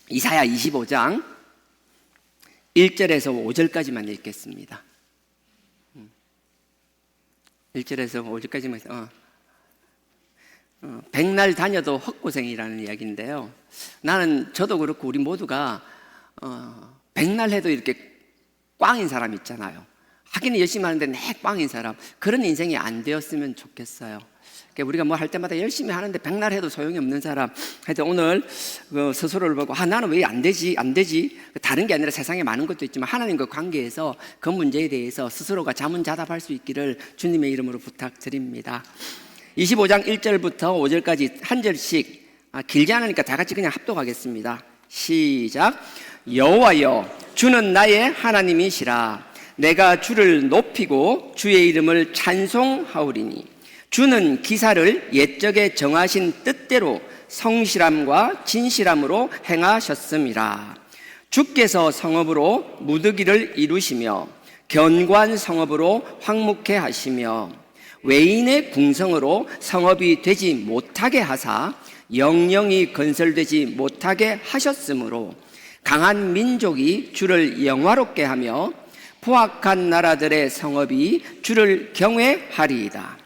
이사야 25장 1절에서 5절까지만 읽겠습니다. 1절에서 5절까지만. 백날 다녀도 헛고생이라는 이야기인데요. 저도 그렇고 우리 모두가 백날 해도 이렇게 꽝인 사람 있잖아요. 하기는 열심히 하는데 내 꽝인 사람, 그런 인생이 안 되었으면 좋겠어요. 우리가 뭐 할 때마다 열심히 하는데 백날 해도 소용이 없는 사람. 하여튼 오늘 스스로를 보고 나는 왜 안 되지? 다른 게 아니라 세상에 많은 것도 있지만 하나님과 관계에서 그 문제에 대해서 스스로가 자문자답할 수 있기를 주님의 이름으로 부탁드립니다. 25장 1절부터 5절까지 한 절씩, 길지 않으니까 다 같이 그냥 합독하겠습니다. 시작. 여호와여, 주는 나의 하나님이시라. 내가 주를 높이고 주의 이름을 찬송하오리니 주는 기사를 옛적에 정하신 뜻대로 성실함과 진실함으로 행하셨음이라. 주께서 성읍으로 무더기를 이루시며 견고한 성읍으로 황묵해 하시며 외인의 궁성으로 성읍이 되지 못하게 하사 영영이 건설되지 못하게 하셨으므로 강한 민족이 주를 영화롭게 하며 포악한 나라들의 성읍이 주를 경외하리이다.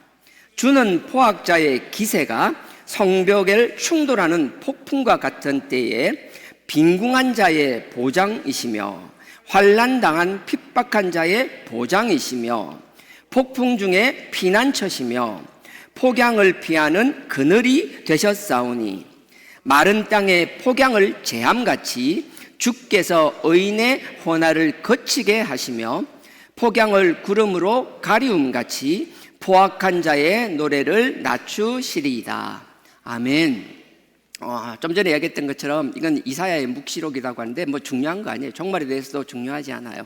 주는 포악자의 기세가 성벽을 충돌하는 폭풍과 같은 때에 빈궁한 자의 보장이시며 환난당한 핍박한 자의 보장이시며 폭풍 중에 피난처시며 폭양을 피하는 그늘이 되셨사오니 마른 땅에 폭양을 재함같이 주께서 의인의 혼화를 거치게 하시며 폭양을 구름으로 가리움같이 포악한 자의 노래를 낮추시리이다. 아멘. 좀 전에 얘기했던 것처럼 이건 이사야의 묵시록이라고 하는데 뭐 중요한 거 아니에요. 종말에 대해서도 중요하지 않아요.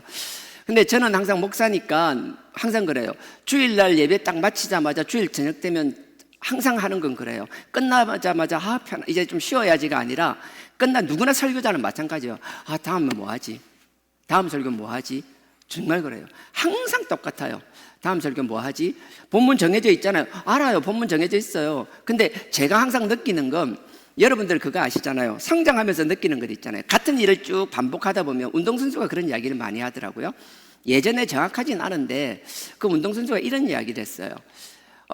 근데 저는 항상 목사니까 항상 그래요. 주일날 예배 딱 마치자마자 주일 저녁 되면 항상 하는 건 그래요. 끝나자마자 이제 좀 쉬어야지가 아니라 누구나 설교자는 마찬가지예요. 다음은 뭐 하지? 다음 설교 뭐 하지? 정말 그래요. 항상 똑같아요. 다음 설교 뭐 하지? 본문 정해져 있잖아요. 알아요. 본문 정해져 있어요. 근데 제가 항상 느끼는 건 여러분들 그거 아시잖아요. 성장하면서 느끼는 것 있잖아요. 같은 일을 쭉 반복하다 보면 운동선수가 그런 이야기를 많이 하더라고요. 예전에 정확하진 않은데 그 운동선수가 이런 이야기를 했어요.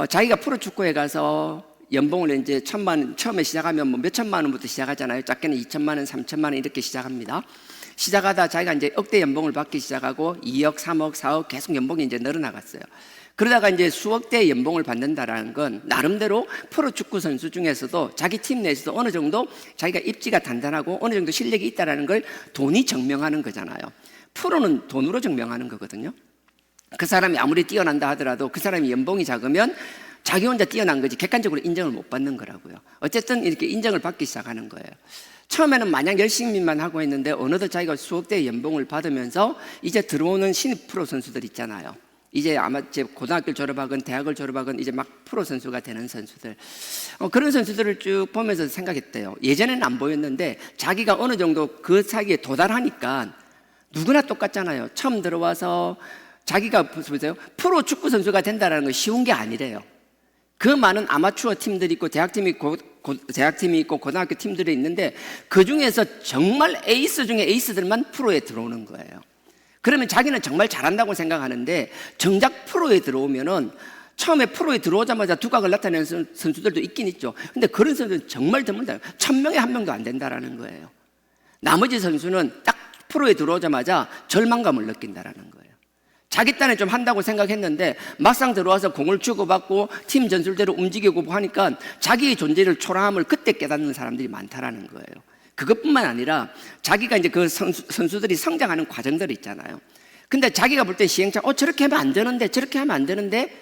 자기가 프로축구에 가서 연봉을 이제 처음에 시작하면 뭐 몇천만 원부터 시작하잖아요. 작게는 2천만 원, 3천만 원 이렇게 시작합니다. 시작하다 자기가 이제 억대 연봉을 받기 시작하고 2억, 3억, 4억 계속 연봉이 이제 늘어나갔어요. 그러다가 이제 수억대 연봉을 받는다라는 건 나름대로 프로축구 선수 중에서도 자기 팀 내에서도 어느 정도 자기가 입지가 단단하고 어느 정도 실력이 있다라는 걸 돈이 증명하는 거잖아요. 프로는 돈으로 증명하는 거거든요. 그 사람이 아무리 뛰어난다 하더라도 그 사람이 연봉이 작으면 자기 혼자 뛰어난 거지 객관적으로 인정을 못 받는 거라고요. 어쨌든 이렇게 인정을 받기 시작하는 거예요. 처음에는 마냥 열심히만 하고 있는데 어느덧 자기가 수억대의 연봉을 받으면서 이제 들어오는 신입 프로 선수들 있잖아요. 이제 아마 고등학교를 졸업하건 대학을 졸업하건 이제 막 프로 선수가 되는 선수들, 그런 선수들을 쭉 보면서 생각했대요. 예전에는 안 보였는데 자기가 어느 정도 그 사기에 도달하니까 누구나 똑같잖아요. 처음 들어와서 자기가 보세요. 프로 축구 선수가 된다는 건 쉬운 게 아니래요. 그 많은 아마추어 팀들이 있고 대학팀이 있고 고등학교 팀들이 있는데 그 중에서 정말 에이스 중에 에이스들만 프로에 들어오는 거예요. 그러면 자기는 정말 잘한다고 생각하는데 정작 프로에 들어오면은 처음에 프로에 들어오자마자 두각을 나타내는 선수들도 있긴 있죠. 근데 그런 선수는 정말 드물다. 1000명에 1명도 안 된다라는 거예요. 나머지 선수는 딱 프로에 들어오자마자 절망감을 느낀다라는 거예요. 자기 딴에 좀 한다고 생각했는데 막상 들어와서 공을 주고받고 팀 전술대로 움직이고 하니까 자기의 존재를 초라함을 그때 깨닫는 사람들이 많다라는 거예요. 그것뿐만 아니라 자기가 이제 그 선수들이 성장하는 과정들이 있잖아요. 근데 자기가 볼 때 시행착오, 저렇게 하면 안 되는데, 저렇게 하면 안 되는데,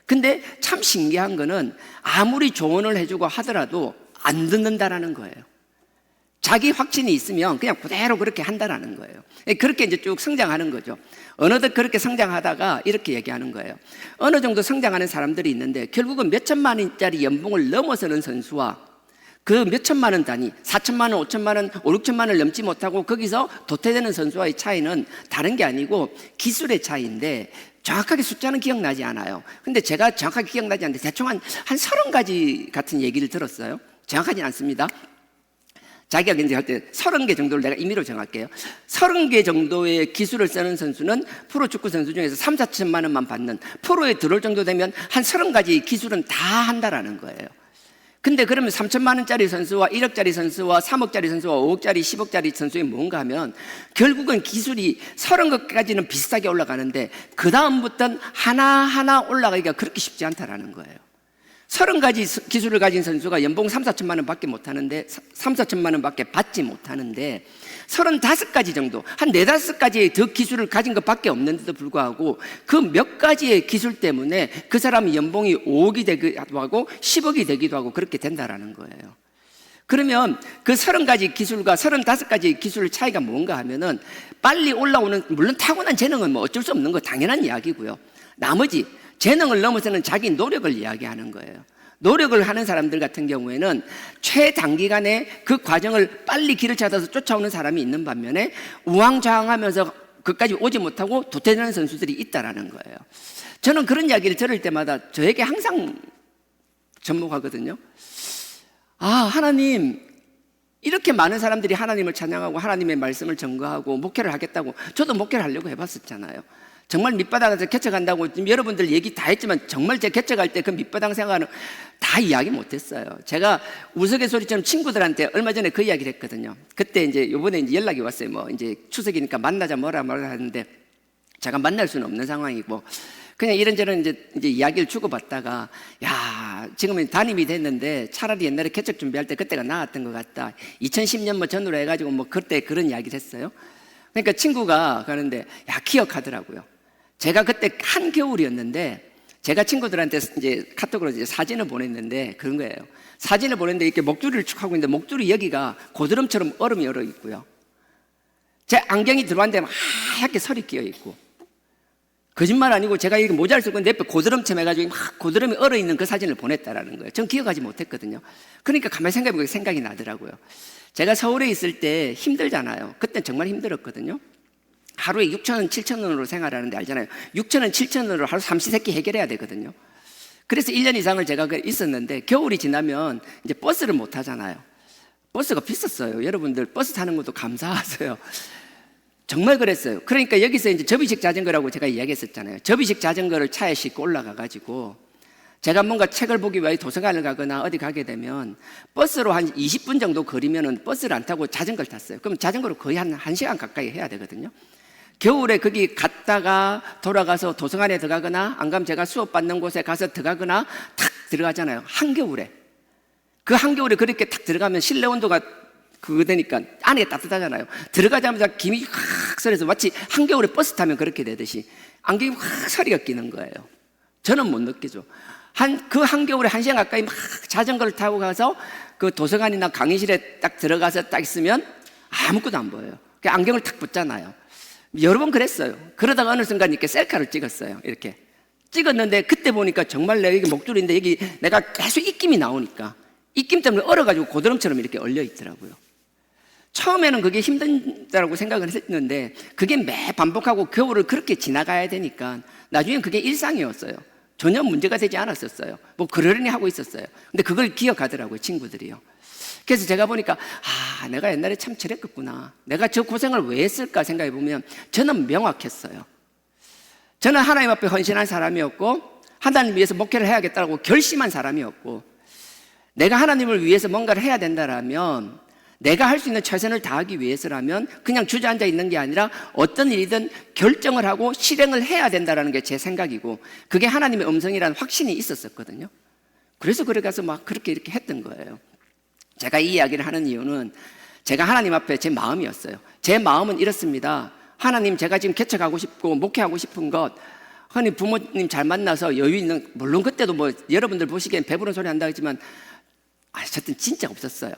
근데 참 신기한 거는 아무리 조언을 해주고 하더라도 안 듣는다라는 거예요. 자기 확신이 있으면 그냥 그대로 그렇게 한다라는 거예요. 그렇게 이제 쭉 성장하는 거죠. 어느덧 그렇게 성장하다가 이렇게 얘기하는 거예요. 어느 정도 성장하는 사람들이 있는데 결국은 몇천만 원짜리 연봉을 넘어서는 선수와 그 몇천만 원 단위, 4천만 원, 5천만 원, 5, 6천만 원을 넘지 못하고 거기서 도태되는 선수와의 차이는 다른 게 아니고 기술의 차이인데 정확하게 숫자는 기억나지 않아요. 근데 제가 정확하게 기억나지 않는데 대충 한 30가지 같은 얘기를 들었어요. 정확하진 않습니다. 자기가 이제 할 때 30개 정도를 내가 임의로 정할게요. 30개 정도의 기술을 쓰는 선수는 프로 축구 선수 중에서 3, 4천만 원만 받는, 프로에 들어올 정도 되면 한 30가지 기술은 다 한다라는 거예요. 근데 그러면 3천만 원짜리 선수와 1억짜리 선수와 3억짜리 선수와 5억짜리, 10억짜리 선수의 뭔가 하면 결국은 기술이 30것까지는 비슷하게 올라가는데 그 다음부터는 하나하나 올라가기가 그렇게 쉽지 않다라는 거예요. 30가지 기술을 가진 선수가 연봉 3, 4천만 원 밖에 못 하는데 3, 4천만 원 밖에 받지 못하는데 35가지 정도, 한 4, 5가지의 더 기술을 가진 것 밖에 없는데도 불구하고 그 몇 가지의 기술 때문에 그 사람의 연봉이 5억이 되기도 하고 10억이 되기도 하고 그렇게 된다라는 거예요. 그러면 그 30가지 기술과 35가지 기술 차이가 뭔가 하면은 빨리 올라오는, 물론 타고난 재능은 뭐 어쩔 수 없는 거 당연한 이야기고요. 나머지 재능을 넘어서는 자기 노력을 이야기하는 거예요. 노력을 하는 사람들 같은 경우에는 최단기간에 그 과정을 빨리 길을 찾아서 쫓아오는 사람이 있는 반면에 우왕좌왕하면서 그까지 오지 못하고 도태되는 선수들이 있다라는 거예요. 저는 그런 이야기를 들을 때마다 저에게 항상 접목하거든요. 아, 하나님, 이렇게 많은 사람들이 하나님을 찬양하고 하나님의 말씀을 전거하고 목회를 하겠다고, 저도 목회를 하려고 해봤었잖아요. 정말 밑바닥에서 개척한다고 지금 여러분들 얘기 다 했지만 정말 제 개척할 때 그 밑바닥 생활은 다 이야기 못했어요. 제가 우스갯소리처럼 친구들한테 얼마 전에 그 이야기를 했거든요. 그때 이제 요번에 이제 연락이 왔어요. 뭐 이제 추석이니까 만나자 뭐라 하는데 제가 만날 수는 없는 상황이고 그냥 이런저런 이제 이야기를 주고받다가 야, 지금은 담임이 됐는데 차라리 옛날에 개척 준비할 때 그때가 나았던 것 같다. 2010년 뭐 전후로 해가지고 뭐 그때 그런 이야기를 했어요. 그러니까 친구가 가는데 야, 기억하더라고요. 제가 그때 한겨울이었는데 제가 친구들한테 이제 카톡으로 이제 사진을 보냈는데 그런 거예요. 사진을 보냈는데 이렇게 목줄이를 쭉 하고 있는데 목줄이 여기가 고드름처럼 얼음이 얼어 있고요. 제 안경이 들어왔는데 하얗게 설이 끼어 있고 거짓말 아니고 제가 이렇게 모자를 쓰고 내 옆에 고드름처럼 해가지고 막 고드름이 얼어 있는 그 사진을 보냈다라는 거예요. 전 기억하지 못했거든요. 그러니까 가만히 생각해보니까 생각이 나더라고요. 제가 서울에 있을 때 힘들잖아요. 그때 정말 힘들었거든요. 하루에 6,000원, 7,000원으로 생활하는데 알잖아요. 6,000원, 7,000원으로 하루 삼시세끼 해결해야 되거든요. 그래서 1년 이상을 제가 있었는데 겨울이 지나면 이제 버스를 못 타잖아요. 버스가 비쌌어요. 여러분들 버스 타는 것도 감사하세요. 정말 그랬어요. 그러니까 여기서 이제 접이식 자전거라고 제가 이야기했었잖아요. 접이식 자전거를 차에 싣고 올라가가지고 제가 뭔가 책을 보기 위해 도서관을 가거나 어디 가게 되면 버스로 한 20분 정도 거리면은 버스를 안 타고 자전거를 탔어요. 그럼 자전거로 거의 한 1시간 가까이 해야 되거든요. 겨울에 거기 갔다가 돌아가서 도서관에 들어가거나 안 가면 제가 수업 받는 곳에 가서 들어가거나 탁 들어가잖아요. 한겨울에. 그 한겨울에 그렇게 탁 들어가면 실내 온도가 그거 되니까 안에 따뜻하잖아요. 들어가자마자 김이 확 서려서 마치 한겨울에 버스 타면 그렇게 되듯이 안경이 확 서리가 끼는 거예요. 저는 못 느끼죠. 그 한겨울에 1시간 가까이 막 자전거를 타고 가서 그 도서관이나 강의실에 딱 들어가서 딱 있으면 아무것도 안 보여요. 안경을 탁 붙잖아요. 여러 번 그랬어요. 그러다가 어느 순간 이렇게 셀카를 찍었어요. 이렇게 찍었는데 그때 보니까 정말 내 여기 목줄인데 여기 내가 계속 입김이 나오니까 입김 때문에 얼어가지고 고드름처럼 이렇게 얼려 있더라고요. 처음에는 그게 힘들다고 생각을 했는데 그게 매 반복하고 겨울을 그렇게 지나가야 되니까 나중엔 그게 일상이었어요. 전혀 문제가 되지 않았었어요. 뭐 그러려니 하고 있었어요. 근데 그걸 기억하더라고요, 친구들이요. 그래서 제가 보니까 내가 옛날에 참 저랬겠구나. 내가 저 고생을 왜 했을까 생각해 보면 저는 명확했어요. 저는 하나님 앞에 헌신한 사람이었고 하나님 위해서 목회를 해야겠다고 결심한 사람이었고 내가 하나님을 위해서 뭔가를 해야 된다라면 내가 할 수 있는 최선을 다하기 위해서라면 그냥 주저앉아 있는 게 아니라 어떤 일이든 결정을 하고 실행을 해야 된다는 게 제 생각이고 그게 하나님의 음성이라는 확신이 있었거든요. 그래서 그래 가서 막 그렇게 이렇게 했던 거예요. 제가 이 이야기를 하는 이유는 제가 하나님 앞에 제 마음이었어요. 제 마음은 이렇습니다. 하나님, 제가 지금 개척하고 싶고 목회하고 싶은 것, 하나님 부모님 잘 만나서 여유 있는, 물론 그때도 뭐 여러분들 보시기엔 배부른 소리 한다고 했지만 어쨌든 진짜 없었어요.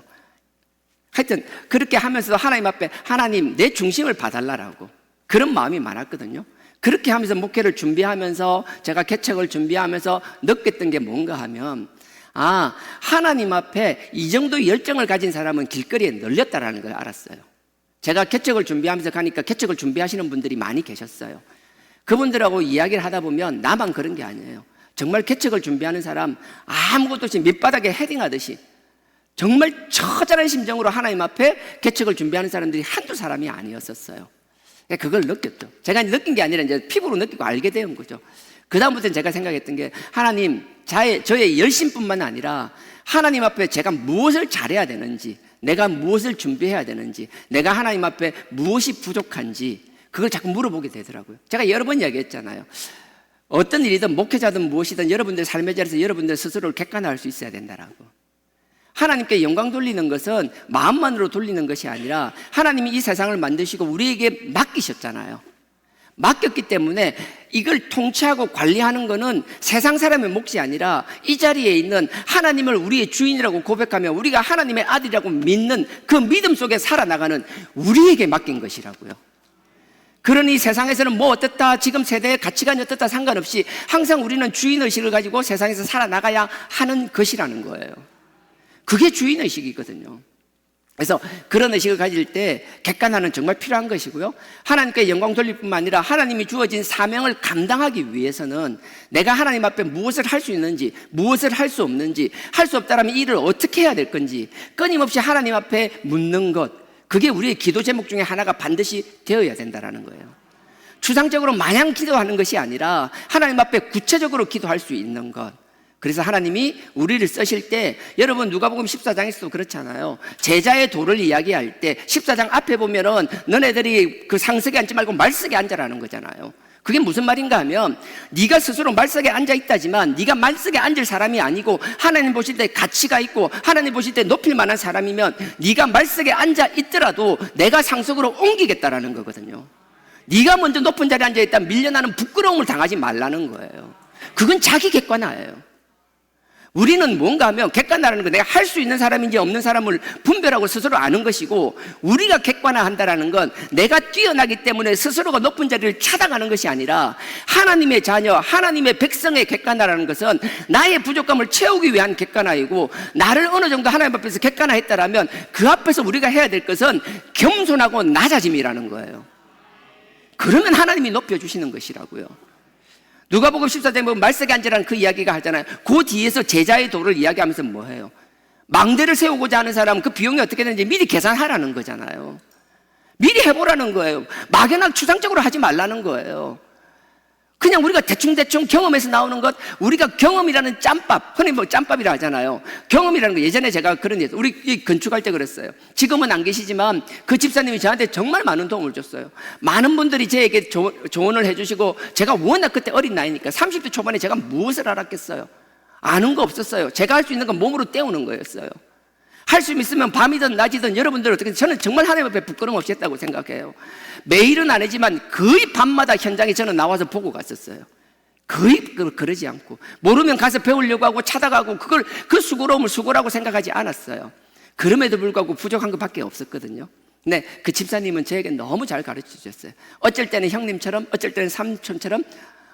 하여튼 그렇게 하면서 하나님 앞에 하나님 내 중심을 봐달라고 그런 마음이 많았거든요. 그렇게 하면서 목회를 준비하면서 제가 개척을 준비하면서 느꼈던 게 뭔가 하면 하나님 앞에 이 정도 열정을 가진 사람은 길거리에 널렸다라는 걸 알았어요. 제가 개척을 준비하면서 가니까 개척을 준비하시는 분들이 많이 계셨어요. 그분들하고 이야기를 하다 보면 나만 그런 게 아니에요. 정말 개척을 준비하는 사람 아무것도 없이 밑바닥에 헤딩하듯이 정말 처절한 심정으로 하나님 앞에 개척을 준비하는 사람들이 한두 사람이 아니었었어요. 그걸 느꼈죠. 제가 느낀 게 아니라 이제 피부로 느끼고 알게 된 거죠. 그다음부터는 제가 생각했던 게 하나님, 저의 열심뿐만 아니라 하나님 앞에 제가 무엇을 잘해야 되는지, 내가 무엇을 준비해야 되는지, 내가 하나님 앞에 무엇이 부족한지 그걸 자꾸 물어보게 되더라고요. 제가 여러 번 이야기했잖아요. 어떤 일이든 목회자든 무엇이든 여러분들 삶의 자리에서 여러분들 스스로를 객관화할 수 있어야 된다라고. 하나님께 영광 돌리는 것은 마음만으로 돌리는 것이 아니라 하나님이 이 세상을 만드시고 우리에게 맡기셨잖아요. 맡겼기 때문에 이걸 통치하고 관리하는 것은 세상 사람의 몫이 아니라 이 자리에 있는 하나님을 우리의 주인이라고 고백하며 우리가 하나님의 아들이라고 믿는 그 믿음 속에 살아나가는 우리에게 맡긴 것이라고요. 그러니 세상에서는 뭐 어떻다, 지금 세대의 가치관이 어떻다 상관없이 항상 우리는 주인의식을 가지고 세상에서 살아나가야 하는 것이라는 거예요. 그게 주인의식이거든요. 그래서 그런 의식을 가질 때 객관화는 정말 필요한 것이고요. 하나님께 영광 돌릴 뿐만 아니라 하나님이 주어진 사명을 감당하기 위해서는 내가 하나님 앞에 무엇을 할 수 있는지, 무엇을 할 수 없는지, 할 수 없다면 이 일을 어떻게 해야 될 건지 끊임없이 하나님 앞에 묻는 것, 그게 우리의 기도 제목 중에 하나가 반드시 되어야 된다는 거예요. 추상적으로 마냥 기도하는 것이 아니라 하나님 앞에 구체적으로 기도할 수 있는 것. 그래서 하나님이 우리를 쓰실 때, 여러분 누가복음 14장에서도 그렇잖아요. 제자의 도를 이야기할 때 14장 앞에 보면은 너네들이 그 상석에 앉지 말고 말석에 앉아라는 거잖아요. 그게 무슨 말인가 하면 네가 스스로 말석에 앉아 있다지만 네가 말석에 앉을 사람이 아니고 하나님 보실 때 가치가 있고 하나님 보실 때 높일 만한 사람이면 네가 말석에 앉아 있더라도 내가 상석으로 옮기겠다라는 거거든요. 네가 먼저 높은 자리에 앉아 있다 밀려나는 부끄러움을 당하지 말라는 거예요. 그건 자기 객관화예요. 우리는 뭔가 하면 객관화라는 건 내가 할 수 있는 사람인지 없는 사람을 분별하고 스스로 아는 것이고, 우리가 객관화한다라는 건 내가 뛰어나기 때문에 스스로가 높은 자리를 찾아가는 것이 아니라 하나님의 자녀, 하나님의 백성의 객관화라는 것은 나의 부족감을 채우기 위한 객관화이고, 나를 어느 정도 하나님 앞에서 객관화했다라면 그 앞에서 우리가 해야 될 것은 겸손하고 낮아짐이라는 거예요. 그러면 하나님이 높여주시는 것이라고요. 누가복음 14장에 보면 말석에 앉으라는 그 이야기가 하잖아요. 그 뒤에서 제자의 도를 이야기하면서 뭐해요? 망대를 세우고자 하는 사람은 그 비용이 어떻게 되는지 미리 계산하라는 거잖아요. 미리 해보라는 거예요. 막연하게 추상적으로 하지 말라는 거예요. 그냥 우리가 대충대충 경험에서 나오는 것, 우리가 경험이라는 짬밥, 흔히 뭐 짬밥이라 하잖아요. 경험이라는 거, 예전에 제가 그런 얘기, 우리 건축할 때 그랬어요. 지금은 안 계시지만 그 집사님이 저한테 정말 많은 도움을 줬어요. 많은 분들이 저에게 조언을 해주시고, 제가 워낙 그때 어린 나이니까 30대 초반에 제가 무엇을 알았겠어요? 아는 거 없었어요. 제가 할 수 있는 건 몸으로 때우는 거였어요. 할 수 있으면 밤이든 낮이든 여러분들 어떻게, 저는 정말 하나님 앞에 부끄러움 없이 했다고 생각해요. 매일은 아니지만 거의 밤마다 현장에 저는 나와서 보고 갔었어요. 거의 그러지 않고, 모르면 가서 배우려고 하고 찾아가고, 그걸 그 수고로움을 수고라고 생각하지 않았어요. 그럼에도 불구하고 부족한 것밖에 없었거든요. 근데 그 집사님은 저에게 너무 잘 가르쳐 주셨어요. 어쩔 때는 형님처럼, 어쩔 때는 삼촌처럼,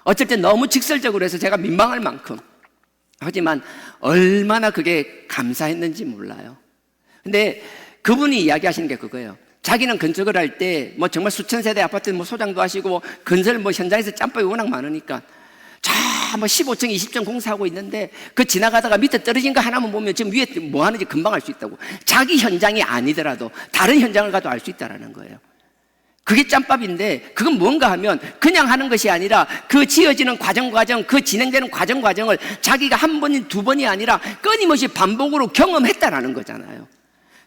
어쩔 때 너무 직설적으로 해서 제가 민망할 만큼. 하지만 얼마나 그게 감사했는지 몰라요. 근데 그분이 이야기하시는 게 그거예요. 자기는 건축을 할 때 뭐 정말 수천 세대 아파트 뭐 소장도 하시고 건설 뭐 현장에서 짬밥이 워낙 많으니까 저 뭐 15층 20층 공사하고 있는데 그 지나가다가 밑에 떨어진 거 하나만 보면 지금 위에 뭐 하는지 금방 알 수 있다고. 자기 현장이 아니더라도 다른 현장을 가도 알 수 있다는 거예요. 그게 짬밥인데, 그건 뭔가 하면 그냥 하는 것이 아니라 그 지어지는 과정, 그 진행되는 과정을 자기가 한 번이 두 번이 아니라 끊임없이 반복으로 경험했다라는 거잖아요.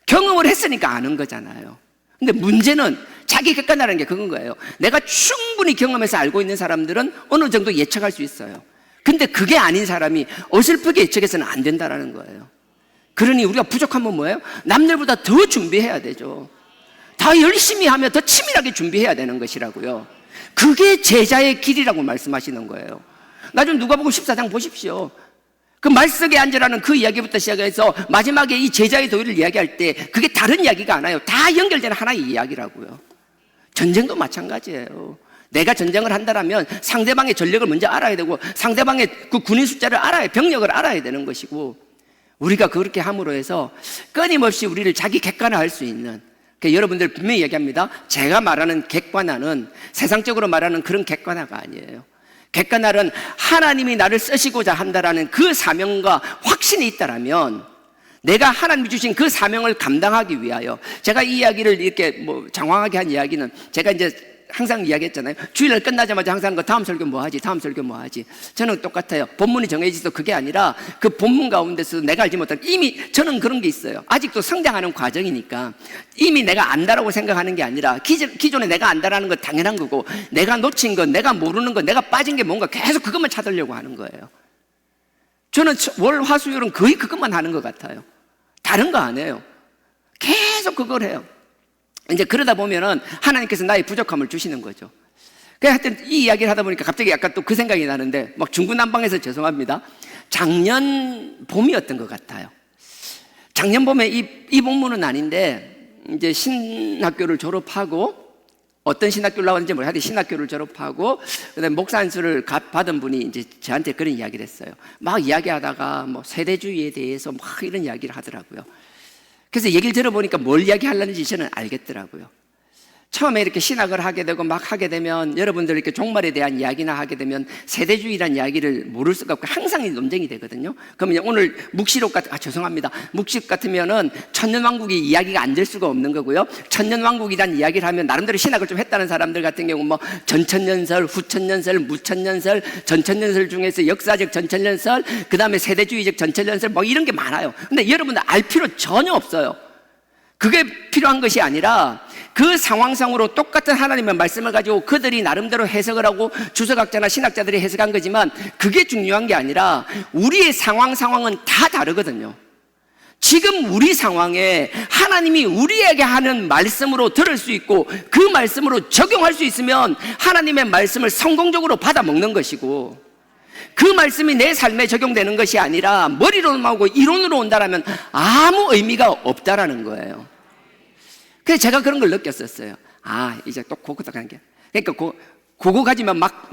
경험을 했으니까 아는 거잖아요. 근데 문제는 자기 객관화라는 게 그건 거예요. 내가 충분히 경험해서 알고 있는 사람들은 어느 정도 예측할 수 있어요. 근데 그게 아닌 사람이 어설프게 예측해서는 안 된다라는 거예요. 그러니 우리가 부족하면 뭐예요? 남들보다 더 준비해야 되죠. 더 열심히 하면 더 치밀하게 준비해야 되는 것이라고요. 그게 제자의 길이라고 말씀하시는 거예요. 나중 누가복음 14장 보십시오. 그 말석에 앉으라는 그 이야기부터 시작해서 마지막에 이 제자의 도를 이야기할 때 그게 다른 이야기가 아니에요. 다 연결되는 하나의 이야기라고요. 전쟁도 마찬가지예요. 내가 전쟁을 한다면 상대방의 전력을 먼저 알아야 되고, 상대방의 그 군인 숫자를 알아야, 병력을 알아야 되는 것이고, 우리가 그렇게 함으로 해서 끊임없이 우리를 자기 객관화할 수 있는, 여러분들 분명히 얘기합니다. 제가 말하는 객관화는 세상적으로 말하는 그런 객관화가 아니에요. 객관화는 하나님이 나를 쓰시고자 한다라는 그 사명과 확신이 있다라면 내가 하나님이 주신 그 사명을 감당하기 위하여. 제가 이 이야기를 이렇게 뭐 장황하게 한 이야기는, 제가 이제 항상 이야기했잖아요. 주일날 끝나자마자 항상 다음 설교 뭐 하지? 다음 설교 뭐 하지? 저는 똑같아요. 본문이 정해지도 그게 아니라 그 본문 가운데서 내가 알지 못한, 이미 저는 그런 게 있어요. 아직도 성장하는 과정이니까 이미 내가 안다라고 생각하는 게 아니라 기존에 내가 안다라는 건 당연한 거고, 내가 놓친 것, 내가 모르는 것, 내가 빠진 게 뭔가 계속 그것만 찾으려고 하는 거예요. 저는 월, 화, 수요일은 거의 그것만 하는 것 같아요. 다른 거 안 해요. 계속 그걸 해요. 이제 그러다 보면은 하나님께서 나의 부족함을 주시는 거죠. 하여튼 이 이야기를 하다 보니까 갑자기 약간 또 그 생각이 나는데, 막 중구난방해서 죄송합니다. 작년 봄이었던 것 같아요. 작년 봄에 이 본문은 아닌데, 이제 신학교를 졸업하고, 어떤 신학교를 나왔는지 모르겠는데 신학교를 졸업하고 그다음에 목사 안수를 받은 분이 이제 저한테 그런 이야기를 했어요. 막 이야기하다가 뭐 세대주의에 대해서 막 이런 이야기를 하더라고요. 그래서 얘기를 들어보니까 뭘 이야기하려는지 저는 알겠더라고요. 처음에 이렇게 신학을 하게 되고 막 하게 되면, 여러분들 이렇게 종말에 대한 이야기나 하게 되면 세대주의란 이야기를 모를 수가 없고 항상 논쟁이 되거든요. 그러면 오늘 묵시록 죄송합니다. 묵시록 같으면은 천년왕국이 이야기가 안 될 수가 없는 거고요. 천년왕국이란 이야기를 하면 나름대로 신학을 좀 했다는 사람들 같은 경우 뭐 전천년설, 후천년설, 무천년설, 전천년설 중에서 역사적 전천년설, 그 다음에 세대주의적 전천년설 뭐 이런 게 많아요. 근데 여러분들 알 필요 전혀 없어요. 그게 필요한 것이 아니라 그 상황상으로 똑같은 하나님의 말씀을 가지고 그들이 나름대로 해석을 하고 주석학자나 신학자들이 해석한 거지만, 그게 중요한 게 아니라 우리의 상황은 다 다르거든요. 지금 우리 상황에 하나님이 우리에게 하는 말씀으로 들을 수 있고 그 말씀으로 적용할 수 있으면 하나님의 말씀을 성공적으로 받아먹는 것이고, 그 말씀이 내 삶에 적용되는 것이 아니라 머리로 나오고 이론으로 온다라면 아무 의미가 없다라는 거예요. 그래서 제가 그런 걸 느꼈었어요. 아, 이제 또 그거도 가는 게. 그러니까 그거 가지면 막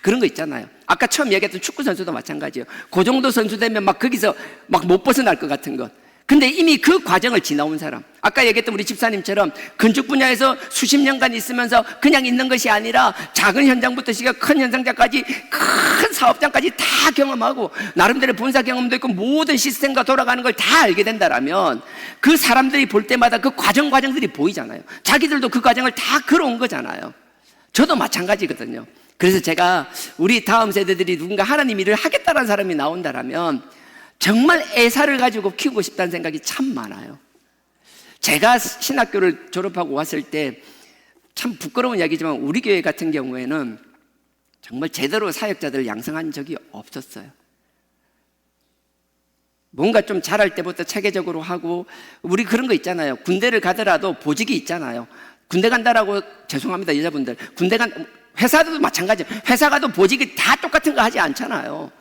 그런 거 있잖아요. 아까 처음 얘기했던 축구 선수도 마찬가지예요. 그 정도 선수 되면 막 거기서 막 못 벗어날 것 같은 것. 근데 이미 그 과정을 지나온 사람, 아까 얘기했던 우리 집사님처럼 건축 분야에서 수십 년간 있으면서 그냥 있는 것이 아니라 작은 현장부터 시작 큰 현장까지, 큰 사업장까지 다 경험하고 나름대로 본사 경험도 있고 모든 시스템과 돌아가는 걸 다 알게 된다라면 그 사람들이 볼 때마다 그 과정들이 보이잖아요. 자기들도 그 과정을 다 걸어온 거잖아요. 저도 마찬가지거든요. 그래서 제가 우리 다음 세대들이 누군가 하나님 일을 하겠다는 사람이 나온다라면 정말 애사를 가지고 키우고 싶다는 생각이 참 많아요. 제가 신학교를 졸업하고 왔을 때 참 부끄러운 이야기지만 우리 교회 같은 경우에는 정말 제대로 사역자들을 양성한 적이 없었어요. 뭔가 좀 잘할 때부터 체계적으로 하고, 우리 그런 거 있잖아요. 군대를 가더라도 보직이 있잖아요. 군대 간다라고, 죄송합니다 여자분들, 회사도 마찬가지예요. 회사 가도 보직이 다 똑같은 거 하지 않잖아요.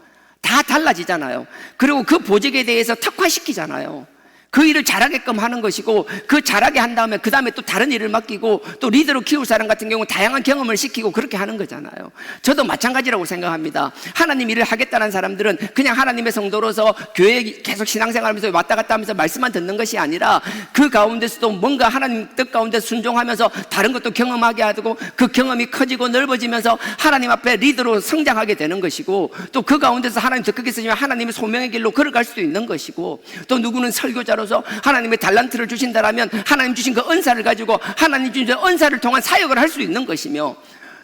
다 달라지잖아요. 그리고 그 보직에 대해서 특화시키잖아요. 그 일을 잘하게끔 하는 것이고, 그 잘하게 한 다음에 그 다음에 또 다른 일을 맡기고, 또 리더로 키울 사람 같은 경우는 다양한 경험을 시키고 그렇게 하는 거잖아요. 저도 마찬가지라고 생각합니다. 하나님 일을 하겠다는 사람들은 그냥 하나님의 성도로서 교회에 계속 신앙생활하면서 왔다 갔다 하면서 말씀만 듣는 것이 아니라 그 가운데서도 뭔가 하나님 뜻 가운데 순종하면서 다른 것도 경험하게 하고, 그 경험이 커지고 넓어지면서 하나님 앞에 리더로 성장하게 되는 것이고, 또 그 가운데서 하나님 더 크게 쓰시면 하나님의 소명의 길로 걸어갈 수도 있는 것이고, 또 누구는 설교자로 하나님의 달란트를 주신다라면 하나님 주신 그 은사를 가지고 하나님 주신 은사를 통한 사역을 할 수 있는 것이며,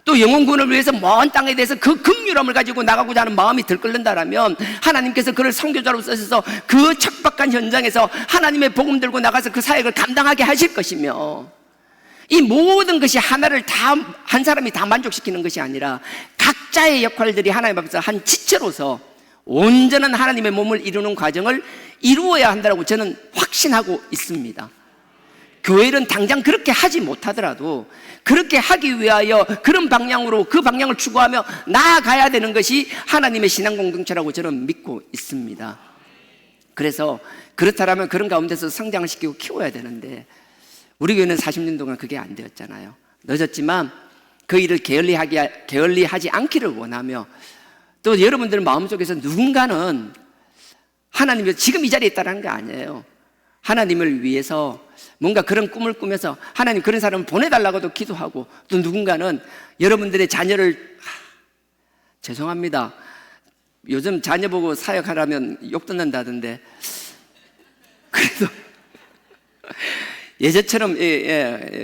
또 영혼구원을 위해서 먼 땅에 대해서 그 긍휼함을 가지고 나가고자 하는 마음이 들끓는다라면 하나님께서 그를 선교자로 쓰셔서 그 척박한 현장에서 하나님의 복음 들고 나가서 그 사역을 감당하게 하실 것이며, 이 모든 것이 하나를 다 한 사람이 다 만족시키는 것이 아니라 각자의 역할들이 하나님 앞에서 한 지체로서 온전한 하나님의 몸을 이루는 과정을 이루어야 한다고 저는 확신하고 있습니다. 교회는 당장 그렇게 하지 못하더라도 그렇게 하기 위하여 그런 방향으로, 그 방향을 추구하며 나아가야 되는 것이 하나님의 신앙 공동체라고 저는 믿고 있습니다. 그래서 그렇다면 그런 가운데서 성장을 시키고 키워야 되는데, 우리 교회는 40년 동안 그게 안 되었잖아요. 늦었지만 그 일을 게을리하지 않기를 원하며, 또 여러분들 마음속에서 누군가는 하나님이 지금 이 자리에 있다는 게 아니에요. 하나님을 위해서 뭔가 그런 꿈을 꾸면서 하나님 그런 사람을 보내달라고도 기도하고, 또 누군가는 여러분들의 자녀를, 죄송합니다, 요즘 자녀 보고 사역하라면 욕 듣는다던데, 그래도 예전처럼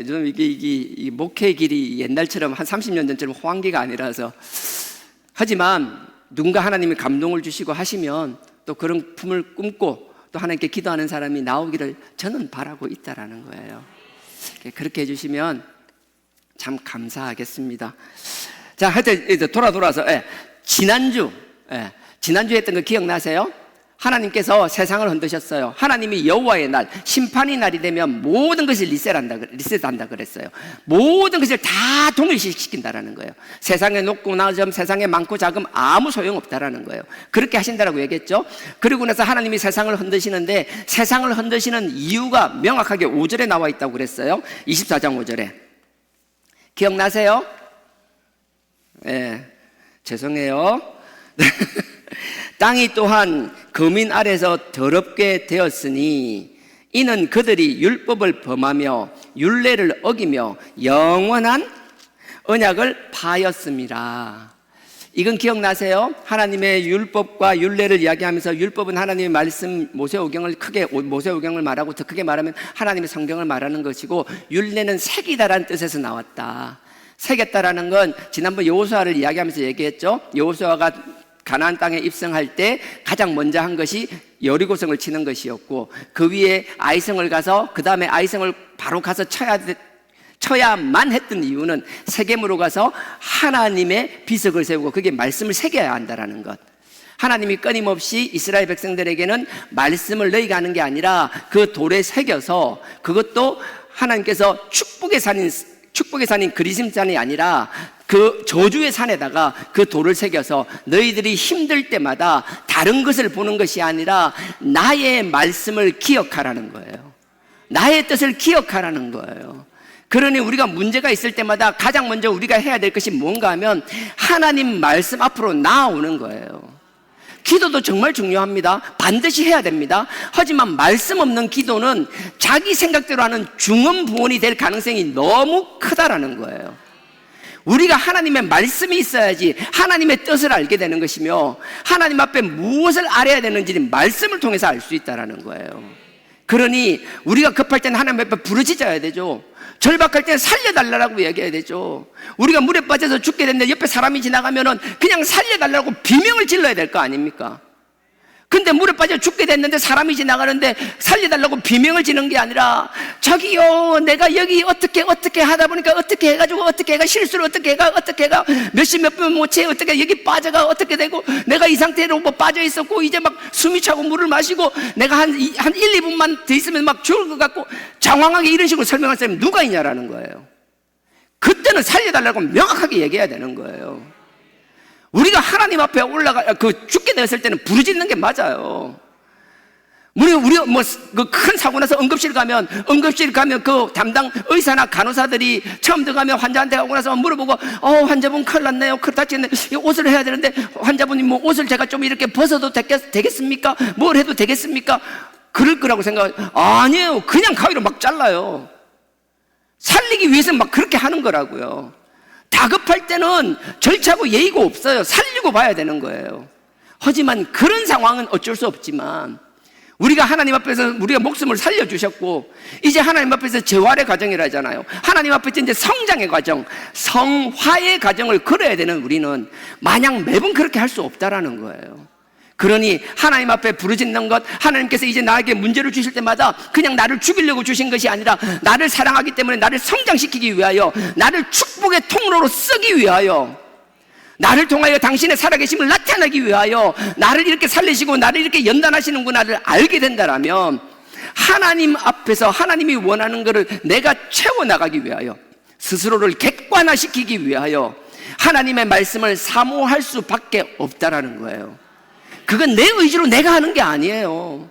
좀 이 목회의 길이 옛날처럼 한 30년 전처럼 호황기가 아니라서, 하지만 누군가 하나님이 감동을 주시고 하시면 또 그런 품을 꿈고 또 하나님께 기도하는 사람이 나오기를 저는 바라고 있다라는 거예요. 그렇게 해주시면 참 감사하겠습니다. 자, 하여튼 돌아서 지난주에 했던 거 기억나세요? 하나님께서 세상을 흔드셨어요. 하나님이 여호와의 날, 심판의 날이 되면 모든 것을 리셋한다 그랬어요. 모든 것을 다 동일시킨다라는 거예요. 세상에 높고 낮음, 세상에 많고 작음 아무 소용없다라는 거예요. 그렇게 하신다라고 얘기했죠. 그리고 나서 하나님이 세상을 흔드시는데, 세상을 흔드시는 이유가 명확하게 5절에 나와 있다고 그랬어요. 24장 5절에 기억나세요? 죄송해요. 땅이 또한 거민 아래서 더럽게 되었으니 이는 그들이 율법을 범하며 율례를 어기며 영원한 언약을 파였습니다. 이건 기억나세요? 하나님의 율법과 율례를 이야기하면서, 율법은 하나님의 말씀 모세오경을 말하고 더 크게 말하면 하나님의 성경을 말하는 것이고, 율례는 새기다라는 뜻에서 나왔다. 새겼다라는 건 지난번 여호수아를 이야기하면서 얘기했죠. 여호수아가 가나안 땅에 입성할 때 가장 먼저 한 것이 여리고성을 치는 것이었고, 그 위에 아이성을 가서 그 다음에 아이성을 바로 가서 쳐야만 했던 이유는 세겜으로 가서 하나님의 비석을 세우고 그게 말씀을 새겨야 한다라는 것. 하나님이 끊임없이 이스라엘 백성들에게는 말씀을 너희가 하는 게 아니라 그 돌에 새겨서, 그것도 하나님께서 축복의 산인 그리심산이 아니라 그 저주의 산에다가 그 돌을 새겨서 너희들이 힘들 때마다 다른 것을 보는 것이 아니라 나의 말씀을 기억하라는 거예요. 나의 뜻을 기억하라는 거예요. 그러니 우리가 문제가 있을 때마다 가장 먼저 우리가 해야 될 것이 뭔가 하면 하나님 말씀 앞으로 나아오는 거예요. 기도도 정말 중요합니다. 반드시 해야 됩니다. 하지만 말씀 없는 기도는 자기 생각대로 하는 중언부언이 될 가능성이 너무 크다라는 거예요. 우리가 하나님의 말씀이 있어야지 하나님의 뜻을 알게 되는 것이며, 하나님 앞에 무엇을 알아야 되는지 말씀을 통해서 알 수 있다라는 거예요. 그러니 우리가 급할 때는 하나님 앞에 부르짖어야 되죠. 절박할 때는 살려달라고 얘기해야 되죠. 우리가 물에 빠져서 죽게 됐는데 옆에 사람이 지나가면은 그냥 살려달라고 비명을 질러야 될 거 아닙니까? 근데 물에 빠져 죽게 됐는데 사람이 지나가는데 살려달라고 비명을 지는 게 아니라, 저기요, 내가 여기 어떻게 하다 보니까 어떻게 해가지고 실수를 어떻게 해가 몇십 분 못 채 어떻게 여기 빠져가 어떻게 되고 내가 이 상태로 뭐 빠져 있었고 이제 막 숨이 차고 물을 마시고 내가 한 1, 2분만 더 있으면 막 죽을 것 같고, 장황하게 이런 식으로 설명할 사람이 누가 있냐라는 거예요. 그때는 살려달라고 명확하게 얘기해야 되는 거예요. 우리가 하나님 앞에 죽게 되었을 때는 부르짖는 게 맞아요. 우리가 큰 사고 나서 응급실 가면 그 담당 의사나 간호사들이 처음 들어가면 환자한테 가고 나서 물어보고, 환자분 큰일 났네요. 큰일 다치겠네. 옷을 해야 되는데 환자분이 뭐 옷을 제가 좀 이렇게 벗어도 되겠습니까? 뭘 해도 되겠습니까? 그럴 거라고 아니에요. 그냥 가위로 막 잘라요. 살리기 위해서 막 그렇게 하는 거라고요. 다급할 때는 절차고 예의가 없어요. 살리고 봐야 되는 거예요. 하지만 그런 상황은 어쩔 수 없지만, 우리가 하나님 앞에서 우리가 목숨을 살려주셨고 이제 하나님 앞에서 재활의 과정이라잖아요. 하나님 앞에서 이제 성장의 과정, 성화의 과정을 걸어야 되는 우리는 마냥 매번 그렇게 할 수 없다라는 거예요. 그러니 하나님 앞에 부르짖는 것, 하나님께서 이제 나에게 문제를 주실 때마다 그냥 나를 죽이려고 주신 것이 아니라 나를 사랑하기 때문에 나를 성장시키기 위하여, 나를 축복의 통로로 쓰기 위하여, 나를 통하여 당신의 살아계심을 나타내기 위하여 나를 이렇게 살리시고 나를 이렇게 연단하시는구나를 알게 된다라면, 하나님 앞에서 하나님이 원하는 것을 내가 채워나가기 위하여, 스스로를 객관화시키기 위하여 하나님의 말씀을 사모할 수밖에 없다라는 거예요. 그건 내 의지로 내가 하는 게 아니에요.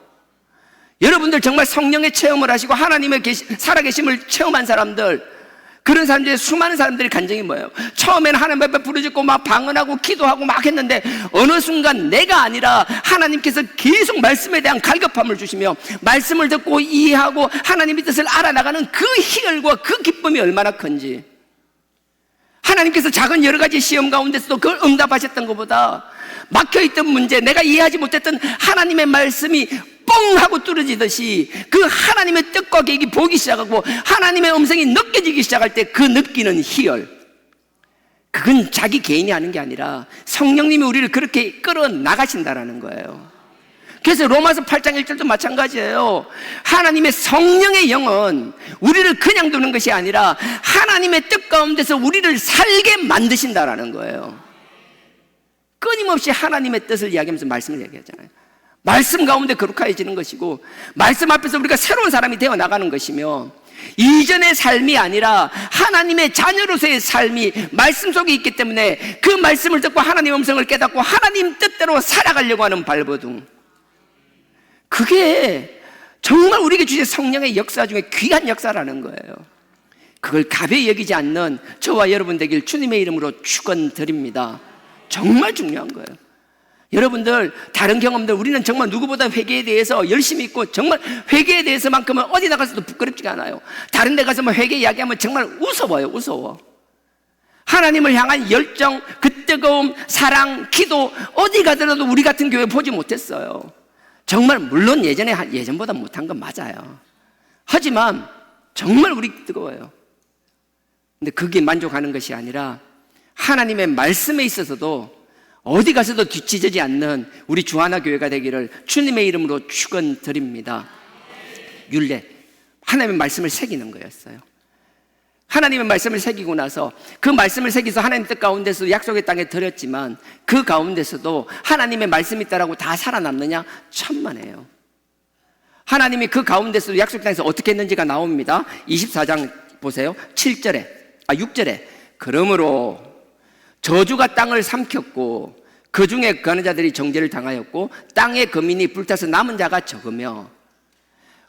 여러분들 정말 성령의 체험을 하시고 하나님의 살아계심을 체험한 사람들, 그런 사람들의 수많은 사람들의 간증이 뭐예요? 처음에는 하나님 앞에 부르짖고 막 방언하고 기도하고 막 했는데 어느 순간 내가 아니라 하나님께서 계속 말씀에 대한 갈급함을 주시며 말씀을 듣고 이해하고 하나님의 뜻을 알아나가는 그 희열과 그 기쁨이 얼마나 큰지, 하나님께서 작은 여러 가지 시험 가운데서도 그걸 응답하셨던 것보다 막혀있던 문제, 내가 이해하지 못했던 하나님의 말씀이 뻥 하고 뚫어지듯이 그 하나님의 뜻과 계획이 보이기 시작하고 하나님의 음성이 느껴지기 시작할 때 그 느끼는 희열, 그건 자기 개인이 하는 게 아니라 성령님이 우리를 그렇게 끌어나가신다라는 거예요. 그래서 로마서 8장 1절도 마찬가지예요. 하나님의 성령의 영은 우리를 그냥 두는 것이 아니라 하나님의 뜻 가운데서 우리를 살게 만드신다라는 거예요. 끊임없이 하나님의 뜻을 이야기하면서 말씀을 얘기하잖아요. 말씀 가운데 거룩해지는 것이고 말씀 앞에서 우리가 새로운 사람이 되어 나가는 것이며 이전의 삶이 아니라 하나님의 자녀로서의 삶이 말씀 속에 있기 때문에 그 말씀을 듣고 하나님의 음성을 깨닫고 하나님 뜻대로 살아가려고 하는 발버둥, 그게 정말 우리에게 주신 성령의 역사 중에 귀한 역사라는 거예요. 그걸 가벼이 여기지 않는 저와 여러분 되길 주님의 이름으로 축원드립니다. 정말 중요한 거예요. 여러분들 다른 경험들, 우리는 정말 누구보다 회개에 대해서 열심히 있고 정말 회개에 대해서만큼은 어디 나가서도 부끄럽지가 않아요. 다른 데 가서 뭐 회개 이야기하면 정말 우스워요. 우스워. 하나님을 향한 열정, 그 뜨거움, 사랑, 기도, 어디 가더라도 우리 같은 교회 보지 못했어요. 정말 물론 예전보다 못한 건 맞아요. 하지만 정말 우리 뜨거워요. 근데 그게 만족하는 것이 아니라 하나님의 말씀에 있어서도 어디 가서도 뒤처지지 않는 우리 주하나 교회가 되기를 주님의 이름으로 축원드립니다. 율례, 하나님의 말씀을 새기는 거였어요. 하나님의 말씀을 새기고 나서 그 말씀을 새기서 하나님 뜻 가운데서 약속의 땅에 들였지만 그 가운데서도 하나님의 말씀이 있다라고 다 살아남느냐? 천만에요. 하나님이 그 가운데서 약속의 땅에서 어떻게 했는지가 나옵니다. 24장 보세요. 6절에 그러므로 저주가 땅을 삼켰고 그 중에 거하는 자들이 정죄를 당하였고 땅의 거민이 불타서 남은 자가 적으며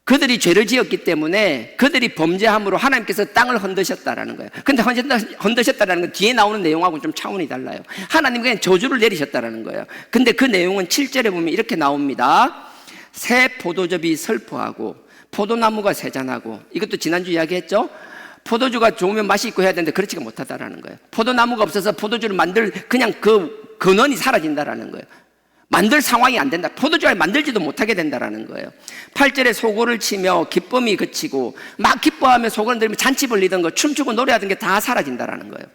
그들이 죄를 지었기 때문에 그들이 범죄함으로 하나님께서 땅을 흔드셨다라는 거예요. 근데 흔드셨다라는 건 뒤에 나오는 내용하고 좀 차원이 달라요. 하나님은 그냥 저주를 내리셨다라는 거예요. 근데 그 내용은 7절에 보면 이렇게 나옵니다. 새 포도즙이 슬퍼하고 포도나무가 세잔하고, 이것도 지난주 이야기했죠. 포도주가 좋으면 맛이 있고 해야 되는데 그렇지가 못하다라는 거예요. 포도나무가 없어서 포도주를 그냥 그 근원이 사라진다라는 거예요. 만들 상황이 안 된다. 포도주를 만들지도 못하게 된다라는 거예요. 8절에 소고를 치며 기쁨이 그치고 막 기뻐하며 소고를 들으며 잔치 벌리던 거, 춤추고 노래하던 게 다 사라진다라는 거예요.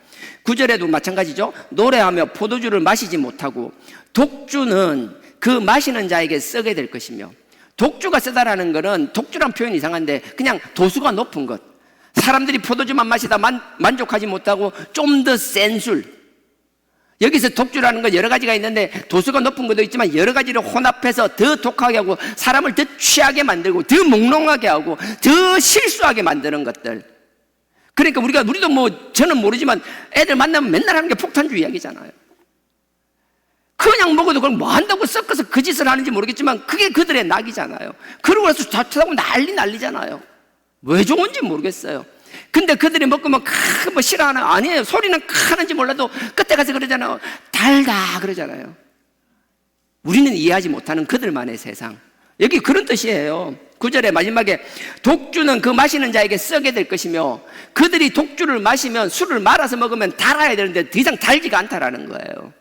9절에도 마찬가지죠. 노래하며 포도주를 마시지 못하고 독주는 그 마시는 자에게 쓰게 될 것이며, 독주가 쓰다라는 거는, 독주란 표현이 이상한데 그냥 도수가 높은 것, 사람들이 포도주만 마시다 만족하지 못하고 좀 더 센 술, 여기서 독주라는 건 여러 가지가 있는데 도수가 높은 것도 있지만 여러 가지를 혼합해서 더 독하게 하고 사람을 더 취하게 만들고 더 몽롱하게 하고 더 실수하게 만드는 것들. 그러니까 우리도 뭐 저는 모르지만 애들 만나면 맨날 하는 게 폭탄주 이야기잖아요. 그냥 먹어도 그걸 뭐 한다고 섞어서 그 짓을 하는지 모르겠지만 그게 그들의 낙이잖아요. 그러고 나서 다투다고 난리잖아요. 왜 좋은지 모르겠어요. 근데 그들이 먹으면 뭐 싫어하나? 아니에요. 소리는 하는지 몰라도 끝에 가서 그러잖아요. 달다 그러잖아요. 우리는 이해하지 못하는 그들만의 세상. 여기 그런 뜻이에요. 9절의 마지막에 독주는 그 마시는 자에게 쓰게 될 것이며, 그들이 독주를 마시면 술을 말아서 먹으면 달아야 되는데 더 이상 달지가 않다라는 거예요.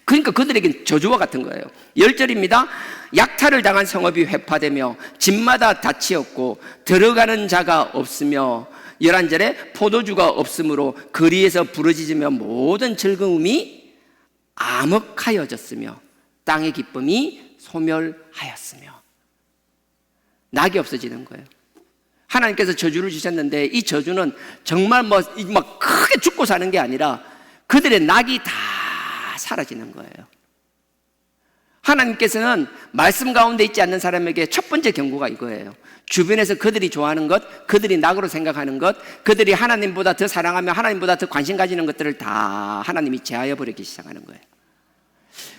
그러니까 그들에겐 저주와 같은 거예요. 10절입니다. 약탈을 당한 성읍이 회파되며 집마다 닫히었고 들어가는 자가 없으며, 11절에 포도주가 없으므로 거리에서 부르짖으며 모든 즐거움이 암흑하여졌으며 땅의 기쁨이 소멸하였으며. 낙이 없어지는 거예요. 하나님께서 저주를 주셨는데 이 저주는 정말 막 크게 죽고 사는 게 아니라 그들의 낙이 다 사라지는 거예요. 하나님께서는 말씀 가운데 있지 않는 사람에게 첫 번째 경고가 이거예요. 주변에서 그들이 좋아하는 것, 그들이 낙으로 생각하는 것, 그들이 하나님보다 더 사랑하며 하나님보다 더 관심 가지는 것들을 다 하나님이 제하여 버리기 시작하는 거예요.